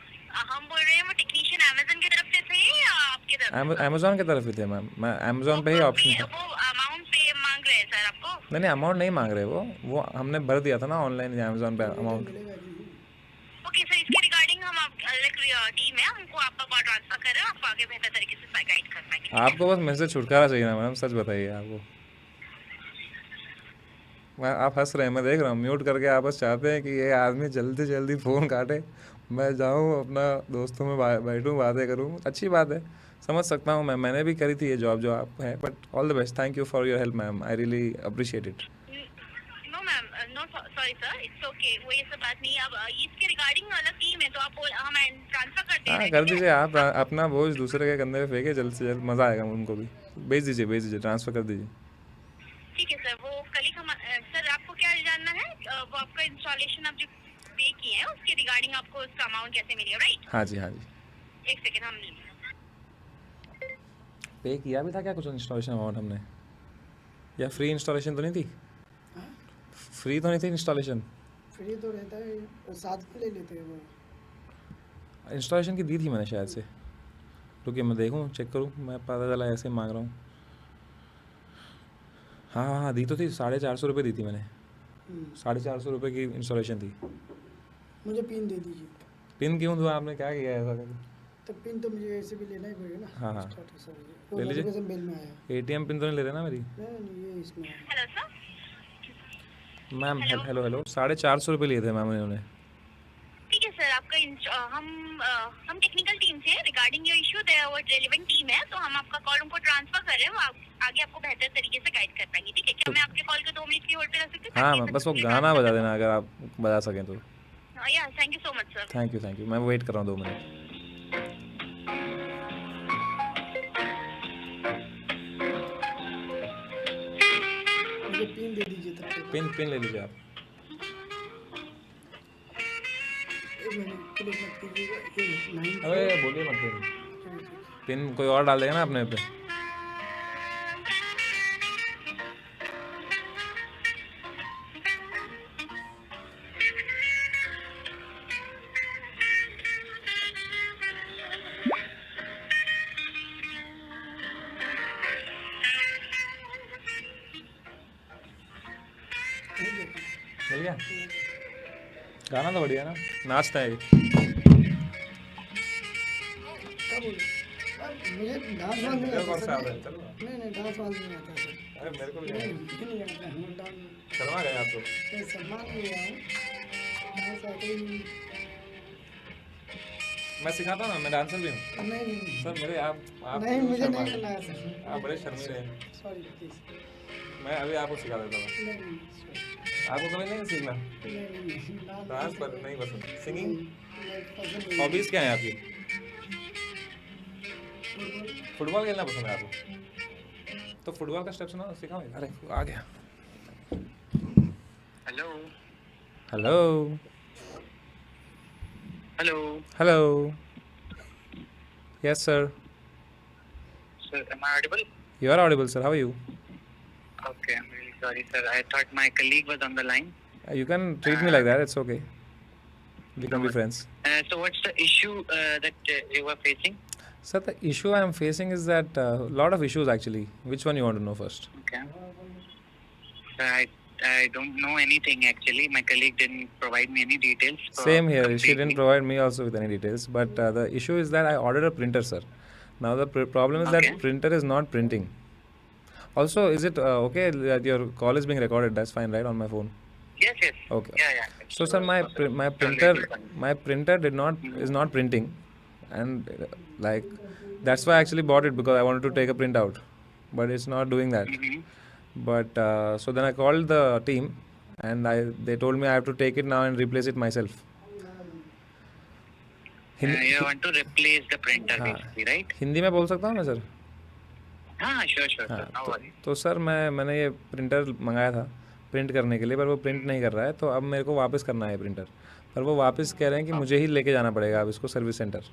हम बोल रहे हैं वो टेक्नीशियन अमेज़न की तरफ से थे या आपकी तरफ से? अमेज़ॉन की तरफ ही थे मैम, मैं अमेज़ॉन पे ही ऑप्शन था। वो अमाउंट पे मांग रहे हैं सर आपको? नहीं नहीं, अमाउंट नहीं मांग रहे वो हमने भर दिया था ना ऑनलाइन अमेज़ॉन पे अमाउंट। ओके सर, इसके रिगार्डिंग हम टीम है, हमको आपका कॉल ट्रांसफर कर रहे हैं, आपको आगे बेहतर तरीके से गाइड कर पाएंगे। आपको बस मेरे से छुटकारा चाहिए ना मैडम, सच बताइए आपको। आप हंस रहे हैं, मैं देख रहा हूँ, म्यूट करके आप बस चाहते हैं कि ये आदमी जल्दी से जल्दी फ़ोन काटे, मैं जाऊँ अपना दोस्तों में बैठूँ, बातें करूँ। अच्छी बात है, समझ सकता हूँ मैंने भी करी थी ये जॉब जो आप है, but all the best, thank you for your help ma'am, I really appreciate it. No ma'am, no sorry sir, it's okay, वो ये सब बात नहीं। अब इसके रिगार्डिंग अलग टीम है, तो आप हम ट्रांसफर कर दे रहे हाँ हैं। कर दीजिए, आप अपना बोझ दूसरे के कंधे पे फेंके जल्द से जल्द, मज़ा आएगा उनको भी। भेज दीजिए, ट्रांसफ़र कर दीजिए। ठीक है सर, वो कल हम सर आपको क्या जानना है? वो आपका इंस्टॉलेशन आप जो पे किए हैं उसके रिगार्डिंग आपको उसका अमाउंट कैसे मिलेगा, राइट? हाँ जी, हाँ जी। एक सेकंड, हम पे किया भी था क्या कुछ इंस्टॉलेशन अमाउंट हमने, या फ्री इंस्टॉलेशन तो नहीं थी? फ्री तो नहीं थी इंस्टॉलेशन? फ्री तो रहता है, वो साथ में ले लेते हैं वो। इंस्टॉलेशन की दी थी मैंने शायद से, रुकिए मैं देखूँ, चेक करूँ, मैं पता चला ऐसे ही मांग रहा हूँ। हाँ दी तो थी, 450 रुपये दी थी मैंने, 450 रुपये की इंस्टॉलेशन थी। मुझे पिन दे दीजिए। पिन क्यों दूँ, आपने क्या किया है ऐसा? तो पिन तो मुझे ऐसे भी लेना ही पड़ेगा ना। हाँ, हाँ। वो ले लीजिए। नोटिफिकेशन बिल में आया। ATM पिन तो नहीं ले रहे ना मेरी? नहीं, ये इसमें आया। Hello sir. मैम हेलो 450 रुपये लिए थे मैम उन्होंने। ठीक है सर, आपका हम टेक्निकल टीम से रिगार्डिंग योर इशू वो रेलेवेंट टीम है, तो हम आपका कॉल उनको ट्रांसफर कर रहे हैं, वो आगे आपको बेहतर तरीके से गाइड कर पाएंगे। ठीक है, क्या मैं आपके कॉल के 2 मिनट की होल्ड पे रख सकती हूँ? हाँ मैम, बस वो गाना बजा देना अगर आप बजा सकें तो। या thank you so much sir. Thank you, मैं वेट कर रहा हूँ 2 मिनट। मुझे पिन दे दीजिए तब तक। पिन ले लीजिए आप। मैंने क्लिक मत कीजिएगा, ये 9 अबे बोलिए मत फिर, पिन कोई और डाल देगा ना अपने पे। मिल गया? गाना तो बढ़िया ना, नाचता है ये। क्या बोलूं? मुझे डांस वांस नहीं आता सर। चलो नहीं डांस वांस नहीं आता सर। अरे मेरे को भी नहीं आता है डांस। शर्मा गए आप तो। मैं सम्मान नहीं रहा हूँ, डांस आता ही नहीं। मैं सिखाता हूँ ना, मैं डांसर भी हूँ नहीं सर। मेरे आप नहीं, मुझे शर्मा नहीं गए। करना है सर। आप बड़े शर्मीले हैं। Sorry please. मैं अभी आपको सिखा देता हूँ। नहीं sorry। आपको कभी नहीं सीखना नहीं डांस पर? नहीं पसंद? सिंगिंग पसंद नहीं। हॉबीज क्या है आपकी? फुटबॉल खेलना पसंद है आपको? तो फुटबॉल का स्टेप सुना, सिखाओ। अरे आ गया। Hello hello hello hello, yes sir, sir, am I audible? you are audible sir, how are you? Okay, I'm really sorry sir, I thought my colleague was on the line. You can treat me like that, it's okay, we can be friends. So what's the issue that you were facing? Sir, the issue I am facing is that lot of issues actually. Which one you want to know first? Okay. Sir, I don't know anything actually. My colleague didn't provide me any details. Same here, she completely. didn't provide me also with any details, but the issue is that I ordered a printer sir. Now the problem is Okay. that printer is not printing. Also, is it okay that your call is being recorded? That's fine, right, on my phone? Yes, yes. Okay. Yeah. So sir, my printer is not printing, and like that's why I actually bought it, because I wanted to take a printout, but it's not doing that. Mm-hmm. But so then I called the team, and they told me I have to take it now and replace it myself. You want to replace the printer हाँ, basically, right? Hindi में बोल सकता हूँ मैं sir? हाँ, sure, sir. हाँ, No worries. तो sir मैंने ये प्रिंटर मंगाया था प्रिंट करने के लिए, पर वो प्रिंट नहीं कर रहा है, तो अब मेरे को वापस करना है प्रिंटर, पर वो वापस कह रहे हैं कि मुझे ही लेके जाना पड़ेगा अब इसको सर्विस सेंटर।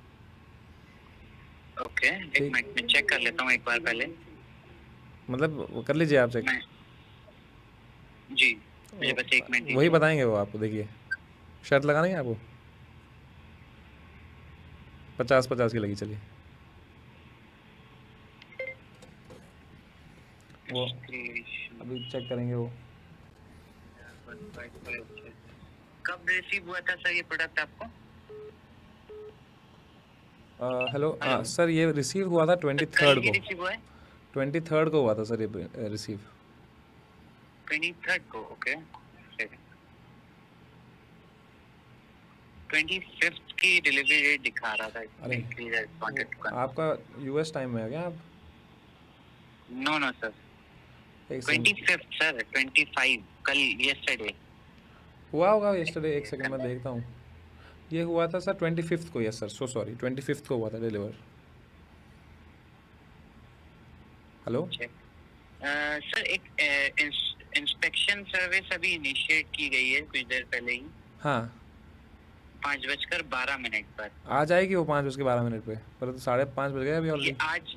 Okay, एक मिनट में चेक कर लेता हूँ एक बार पहले। मतलब वो कर लीजिए आप चेक। जी, मुझे बस एक मिनट वही बताएंगे वो आपको। देखिए, शर्त लगानी है आपको? 50-50 की लगी, चलिए। वो अभी चेक करेंगे वो। कब रिसीव हुआ था सर ये प्रोडक्ट आपको? हेलो सर, ये रिसीव हुआ था 23rd को। रिसीव हुआ है 23rd को हुआ था सर ये रिसीव। 23rd को, ओके। 25th की डिलीवरी डेट दिखा रहा था। अरे आपका यूएस टाइम में है क्या आप? नो सर, 25th सर, 25 कल, यस्टरडे हुआ होगा यस्टरडे। एक सेकंड में देखता हूँ। ये हुआ था सर 25th को। Yes sir, so sorry, 25th को हुआ था डिलीवर। हेलो सर, एक इंस्पेक्शन सर्विस अभी इनिशिएट की गई है कुछ देर पहले ही। हाँ, 5:12 पर आ जाएगी वो 5:12 पे, पर तो 5:30 बज गए अभी ये ऑलरेडी। आज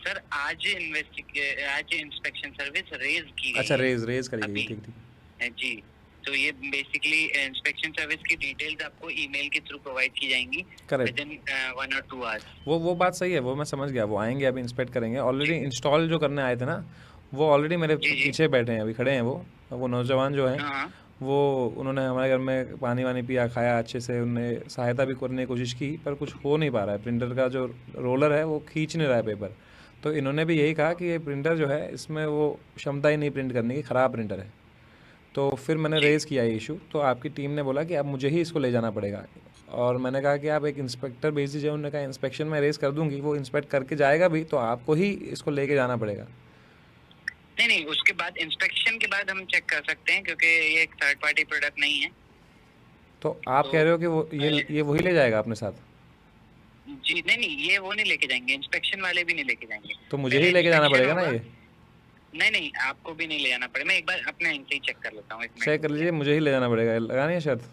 सर, आज इंस्पेक्शन सर्विस रेज की गई अच्छा, है रेज करी गई, अभी। ठीक ठीक। जी, तो ये बेसिकली इंस्पेक्शन सर्विस की डिटेल्स आपको ईमेल के थ्रू प्रोवाइड की जाएंगी करेक्ट। Within 1 or 2 hours. वो बात सही है, वो मैं समझ गया। वो आएंगे अभी, इंस्पेक्ट करेंगे। ऑलरेडी इंस्टॉल जो करने आए थे ना, वो ऑलरेडी मेरे जी। पीछे बैठे हैं, अभी खड़े हैं वो नौजवान जो हैं। हाँ, वो उन्होंने हमारे घर में पानी वानी पिया, खाया अच्छे से, उन्होंने सहायता भी करने की कोशिश की, पर कुछ हो नहीं पा रहा है। प्रिंटर का जो रोलर है वो खींच नहीं रहा है पेपर। तो इन्होंने भी यही कहा कि ये प्रिंटर जो है, इसमें वो क्षमता ही नहीं प्रिंट करने की, ख़राब प्रिंटर है। तो फिर मैंने रेज़ किया ये इशू, तो आपकी टीम ने बोला कि अब मुझे ही इसको ले जाना पड़ेगा। और मैंने कहा कि आप एक इंस्पेक्टर भेज दीजिए। उन्होंने कहा इंस्पेक्शन में रेज़ कर दूंगी, वो इंस्पेक्ट करके जाएगा भी, तो आपको ही इसको लेके जाना पड़ेगा। नहीं, उसके बाद इंस्पेक्शन के बाद हम चेक कर सकते हैं, क्योंकि ये एक थर्ड पार्टी प्रोडक्ट नहीं है। तो आप कह रहे हो कि वो ये वही ले जाएगा अपने साथ? जी नहीं, ये वो नहीं लेके जाएंगे, इंस्पेक्शन वाले भी नहीं लेके जाएंगे। तो मुझे ही लेके जाना पड़ेगा ना ये? नहीं, आपको भी नहीं ले जाना पड़ेगा। मैं एक बार अपने इनसे ही चेक कर लेता हूँ। चेक कर लीजिए, मुझे ही ले जाना पड़ेगा। लगानी है शर्त?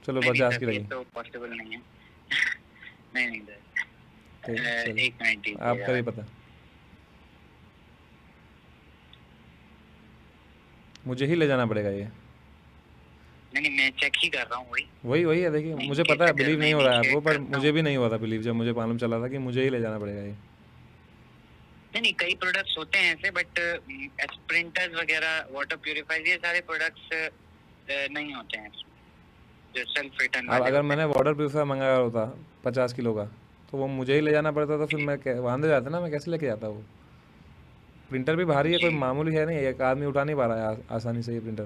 चलो नहीं 50 सर, की ये लगी। तो पॉसिबल नहीं है। नहीं सर, ठीक है, चलो 1 मिनट आप दीजिएगा। करिए पता, मुझे ही ले जाना पड़ेगा ये। नहीं मैं चेक ही कर रहा हूँ वही। वही वही है, देखिए मुझे इनकेस पता है, अगर बिलीव मैं नहीं हो रहा है आपको, इनिशिएट पर करता मुझे हूँ। भी नहीं हुआ था बिलीव जब मुझे मालूम चला था कि मुझे ही ले जाना पड़ेगा ये। नहीं कई प्रोडक्ट्स होते हैं ऐसे, बट स्प्रिंटर्स वगैरह, वाटर प्यूरिफायर, ये सारे प्रोडक्ट्स नहीं होते हैं जो सेल्फ रिटर्न अब वाले अगर होते मैंने हैं। वाटर प्यूरिफायर मंगाया होता 50 किलो का, तो वो मुझे ही ले जाना पड़ता, तो फिर मैं वहाँ दे जाता ना, मैं कैसे लेके जाता वो। प्रिंटर भी भारी है, कोई जी मामूली है नहीं, एक आदमी उठा नहीं पा रहा है आसानी से ये प्रिंटर।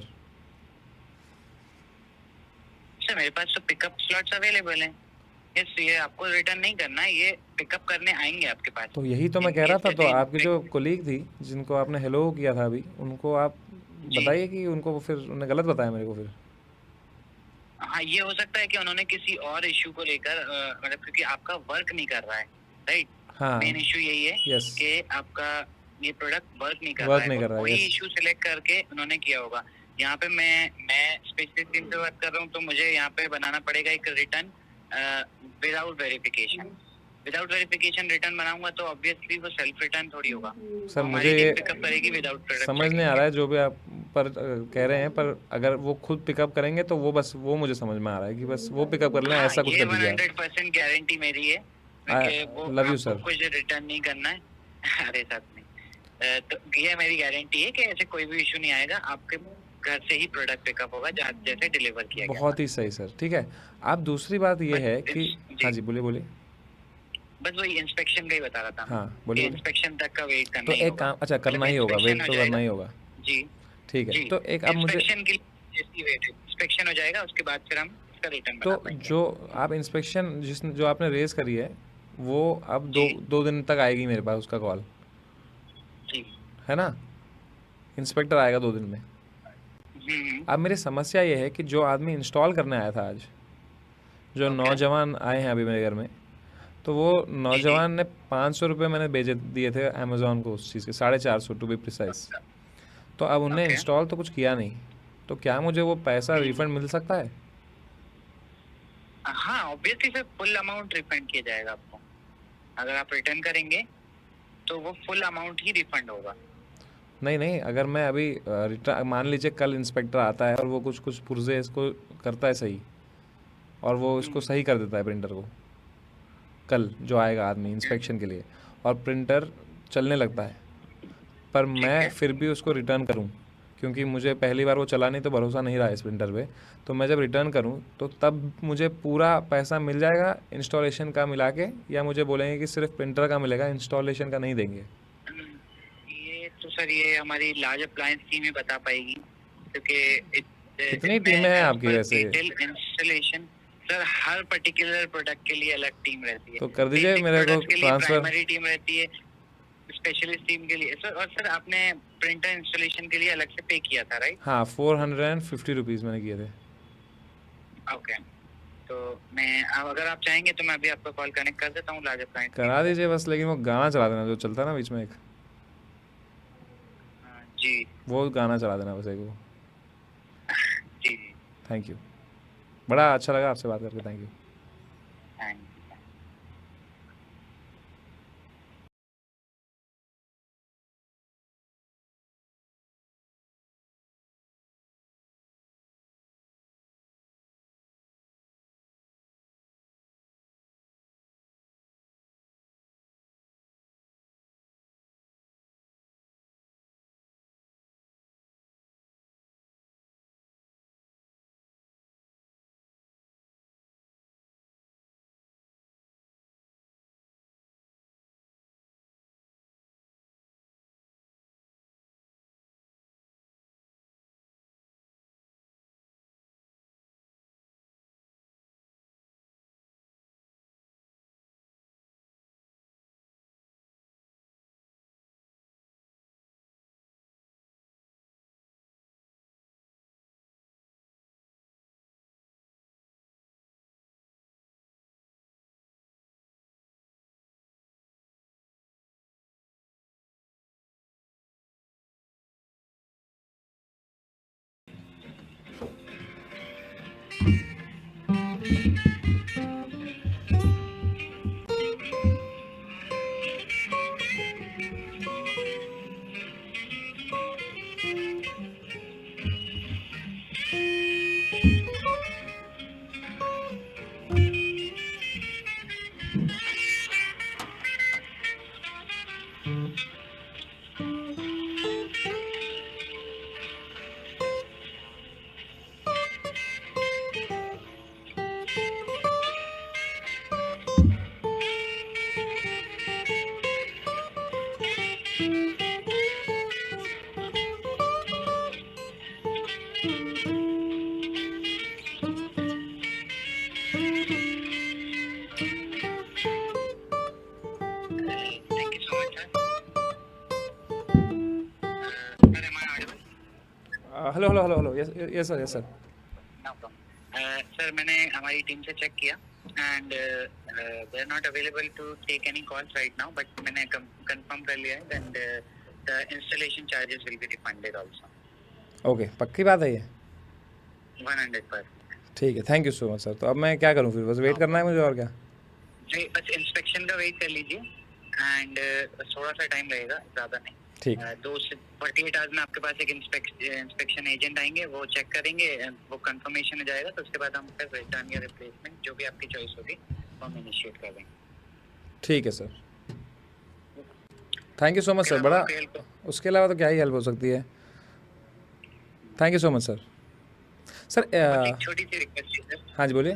सर, मेरे पास तो पिकअप स्लॉट्स अवेलेबल हैं। ये आपको रिटर्न नहीं करना है, ये पिकअप करने आएंगे आपके पास। तो यही तो मैं कह रहा इनकेस था, तो जैसे आपकी जो कोलीग थी जिनको आपने हेलो किया था अभी, उनको आप जी बताइए कि उनको फिर उन्होंने गलत बताया मेरे को फिर। हाँ, ये हो सकता है कि उन्होंने किसी और इशू को लेकर मतलब क्योंकि आपका वर्क नहीं कर रहा है, राइट। हाँ, मेन इशू यही है यस, कि आपका ये प्रोडक्ट वर्क नहीं कर रहा वर्क है, नहीं और कर रहा है, वही यस। इशू सिलेक्ट करके उन्होंने किया होगा। यहाँ पे मैं स्पेशलिस्ट टीम से बात कर रहा हूँ, तो मुझे यहाँ पे बनाना पड़ेगा एक return without verification. Without verification return बनाऊंगा तो ऑब्वियसली वो सेल्फ रिटर्न थोड़ी होगा। सर तो मुझे हमारी टीम ये पिकअप करेगी विदाउट प्रोडक्ट समझ नहीं आ रहा है जो भी आप पर कह रहे हैं, पर अगर वो खुद पिकअप करेंगे तो वो बस वो मुझे समझ में आ रहा है कि बस वो पिकअप कर लें, हाँ, ऐसा कुछ ये कर दीजिए आप। 100% गारंटी मेरी है कि वो लव यू आपको सर। कुछ रिटर्न नहीं करना है। अरे साथ में तो ये मेरी गारंटी है कि ऐसे कोई भी इशू नहीं आएगा, आपके घर से ही प्रोडक्ट पिकअप होगा जहाँ जैसे डिलीवर किया गया बहुत ही सही सर, ठीक है। आप दूसरी बात ये है बस कि, हाँ जी, जी बोलिए बोलिए। बस वही इंस्पेक्शन का ही बता रहा था मैं हाँ बोलिए कि बोलिए। इंस्पेक्शन तक का वेट करना तो ही एक होगा। काम, अच्छा मतलब करना ही होगा, इंस्पेक्शन वेट हो तो करना जाएगा। ही होगा। जी ठीक है, जी, तो एक आप मुझे, इंस्पेक्शन के लिए जैसी वेट है, इंस्पेक्शन हो जाएगा, उसके बाद फिर हम इसका रिटर्न तो बना पाएंगे। जो आप इंस्पेक्शन जो आपने रेस करी है, वो अब दो जी 2 दिन तक आएगी मेरे पास उसका कॉल, जी है ना। इंस्पेक्टर आएगा 2 दिन में। हम्म, अब मेरी समस्या ये है कि जो आदमी इंस्टॉल करने आया था आज, जो ओके नौजवान आए हैं अभी मेरे घर में, तो वो जी जी नौजवान ने 500 रुपये मैंने भेजे दिए थे अमेज़ोन को उस चीज़ के, 450 टू बी प्रिसाइज। तो अब उनने ओके इंस्टॉल तो कुछ किया नहीं, तो क्या मुझे वो पैसा रिफंड मिल सकता है? हाँ, obviously sir full amount refund किया जाएगा आपको। अगर आप रिटर्न करेंगे तो वो फुल अमाउंट ही रिफंड होगा। नहीं नहीं, अगर मैं अभी रिटर्न, मान लीजिए कल इंस्पेक्टर आता है और वो कुछ कुछ पुर्जे इसको करता है सही, और वो इसको हम्म, सही कर देता है प्रिंटर को, कल जो आएगा आदमी इंस्पेक्शन के लिए, और प्रिंटर चलने लगता है, पर ठीक मैं है। फिर भी उसको रिटर्न करूं, क्योंकि मुझे पहली बार वो चला नहीं तो भरोसा नहीं रहा इस प्रिंटर पे, तो मैं जब रिटर्न करूं तो तब मुझे पूरा पैसा मिल जाएगा इंस्टॉलेशन का मिला के, या मुझे बोलेंगे कि सिर्फ प्रिंटर का मिलेगा, इंस्टॉलेशन का नहीं देंगे? ये तो सर ये हमारी लार्ज अप्लायंस टीम ही बता पाएगी, क्योंकि कितनी टीमें हैं आपकी वैसे? डिटेल इंस्टॉलेशन सर हर पर्टिकुलर प्रोडक्ट के लिए अलग टीम रहती है। तो कर दीजिए बेसिक मेरे को प्रोडक्ट के लिए ट्रांसफ़र। प्राइमरी टीम रहती है, स्पेशलिस्ट टीम के लिए सर। और सर आपने प्रिंटर इंस्टॉलेशन के लिए अलग से पे किया था, राइट? हाँ, 450 रुपीज़ मैंने किए थे। ओके, तो मैं अब अगर आप चाहेंगे तो मैं अभी आपका कॉल कनेक्ट कर देता हूँ लार्ज अप्लायंस टीम करा को। दीजिए बस, लेकिन वो गाना चला देना जो चलता है ना बीच में एक, जी वो गाना चला देना बस एक वो। जी जी, थैंक यू, बड़ा अच्छा लगा आपसे बात करके, thank you. Thank Thank you so much, sir. Sir, am I audible? Hello hello hello hello, yes sir, yes sir. No problem. Sir मैंने हमारी टीम से चेक किया and they are not available to take any calls right now, but मैंने confirm कर लिया है and the installation charges will be refunded also okay, पक्की बात है ये? 100%. ठीक है, thank you so much sir. तो अब मैं क्या करूँ फिर? बस वेट करना है मुझे और क्या? जी बस इंस्पेक्शन का वेट कर लीजिए एंड थोड़ा सा टाइम लगेगा, ज़्यादा नहीं. ठीक. 2 से 48 आवर्स में आपके पास एक इंस्पेक्शन एजेंट आएंगे, वो चेक करेंगे, वो कंफर्मेशन हो जाएगा, तो उसके बाद हम फिर रिटर्न या रिप्लेसमेंट जो भी आपकी चॉइस होगी वो हम इनिशिएट कर देंगे. ठीक है sir, thank you so much sir. बड़ा, उसके अलावा तो क्या ही हेल्प हो सकती है. Thank you so much sir. Sir एक छोटी सी रिक्वेस्ट है सर. हाँ जी बोलिए.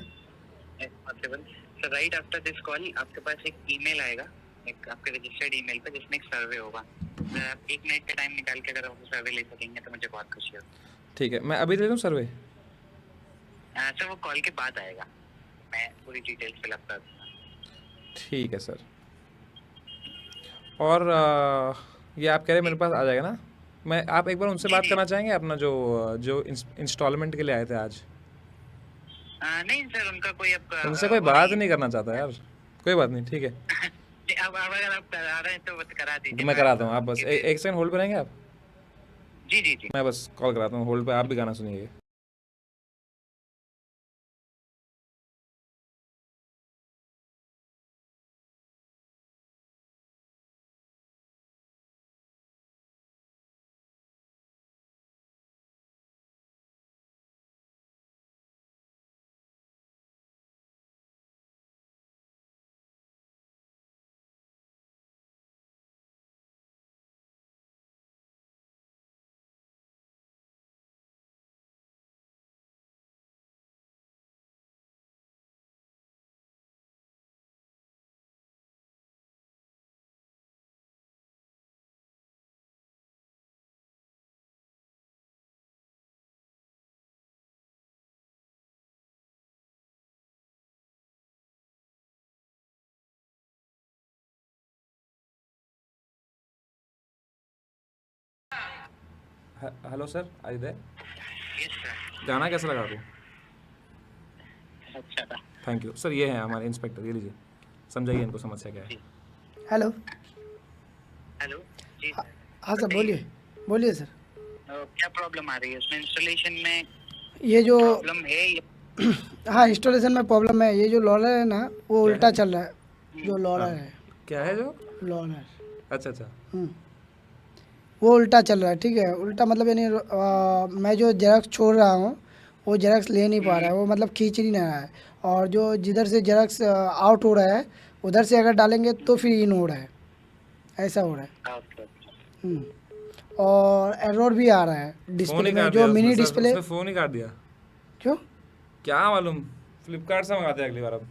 Possible sir, right after this call आपके पास एक ईमेल आएगा, एक आपके रजिस्टर्ड ईमेल पे, जिसमें एक सर्वे होगा. आप 1 मिनट का टाइम निकाल के अगर आप सर्वे ले सकेंगे तो मुझे बहुत खुशी होगी. ठीक है, मैं अभी दे दूँ सर्वे? सर वो कॉल के बाद आएगा, मैं पूरी डिटेल्स फिल अप कर दूँगा. ठीक है सर. और ये आप कह रहे हैं मेरे पास आ जाएगा ना? मैं, आप एक बार उनसे बात करना चाहेंगे अपना जो इंस्टॉलमेंट के लिए आए थे आज? नहीं सर, उनका कोई अब उनसे कोई बात नहीं करना चाहता यार. कोई बात नहीं, ठीक है. अब अगर आप करा रहे हैं तो बस करा दीजिए. मैं कराता हूँ, आप बस एक सेकंड होल्ड पे रहेंगे आप? जी जी जी. मैं बस कॉल कराता हूँ, होल्ड पे. आप भी गाना सुनिए. Hello sir, I there? Yes sir. गाना कैसा लगा आपको? अच्छा था. Thank you sir. ये है हमारे इंस्पेक्टर, ये लीजिए, समझाइए इनको समस्या क्या है. हेलो. हेलो जी. हाँ सर, बोलिए बोलिए सर. क्या प्रॉब्लम आ रही है उसमें? इंस्टॉलेशन में ये जो प्रॉब्लम है हाँ, इंस्टॉलेशन में प्रॉब्लम है. ये जो लॉरर है ना, वो उल्टा चल रहा है. जो लॉरर है, क्या है जो? लॉरर. अच्छा अच्छा. वो उल्टा चल रहा है. ठीक है, उल्टा मतलब यानी मैं जो जेरॉक्स छोड़ रहा हूँ वो जेरॉक्स ले नहीं पा रहा है. वो मतलब खींच नहीं रहा है. और जो जिधर से जेरॉक्स आउट हो रहा है उधर से अगर डालेंगे तो फिर इन हो रहा है. ऐसा हो रहा है. और एरर भी आ रहा है फोन डिस्प्ले ही में, काट जो दिया मिनी उसने, सर, डिस्प्ले. उसने फोन ही काट दिया. क्यों? क्या मालूम, फ्लिपकार्ट से मंगाते हैं अगली बार अब.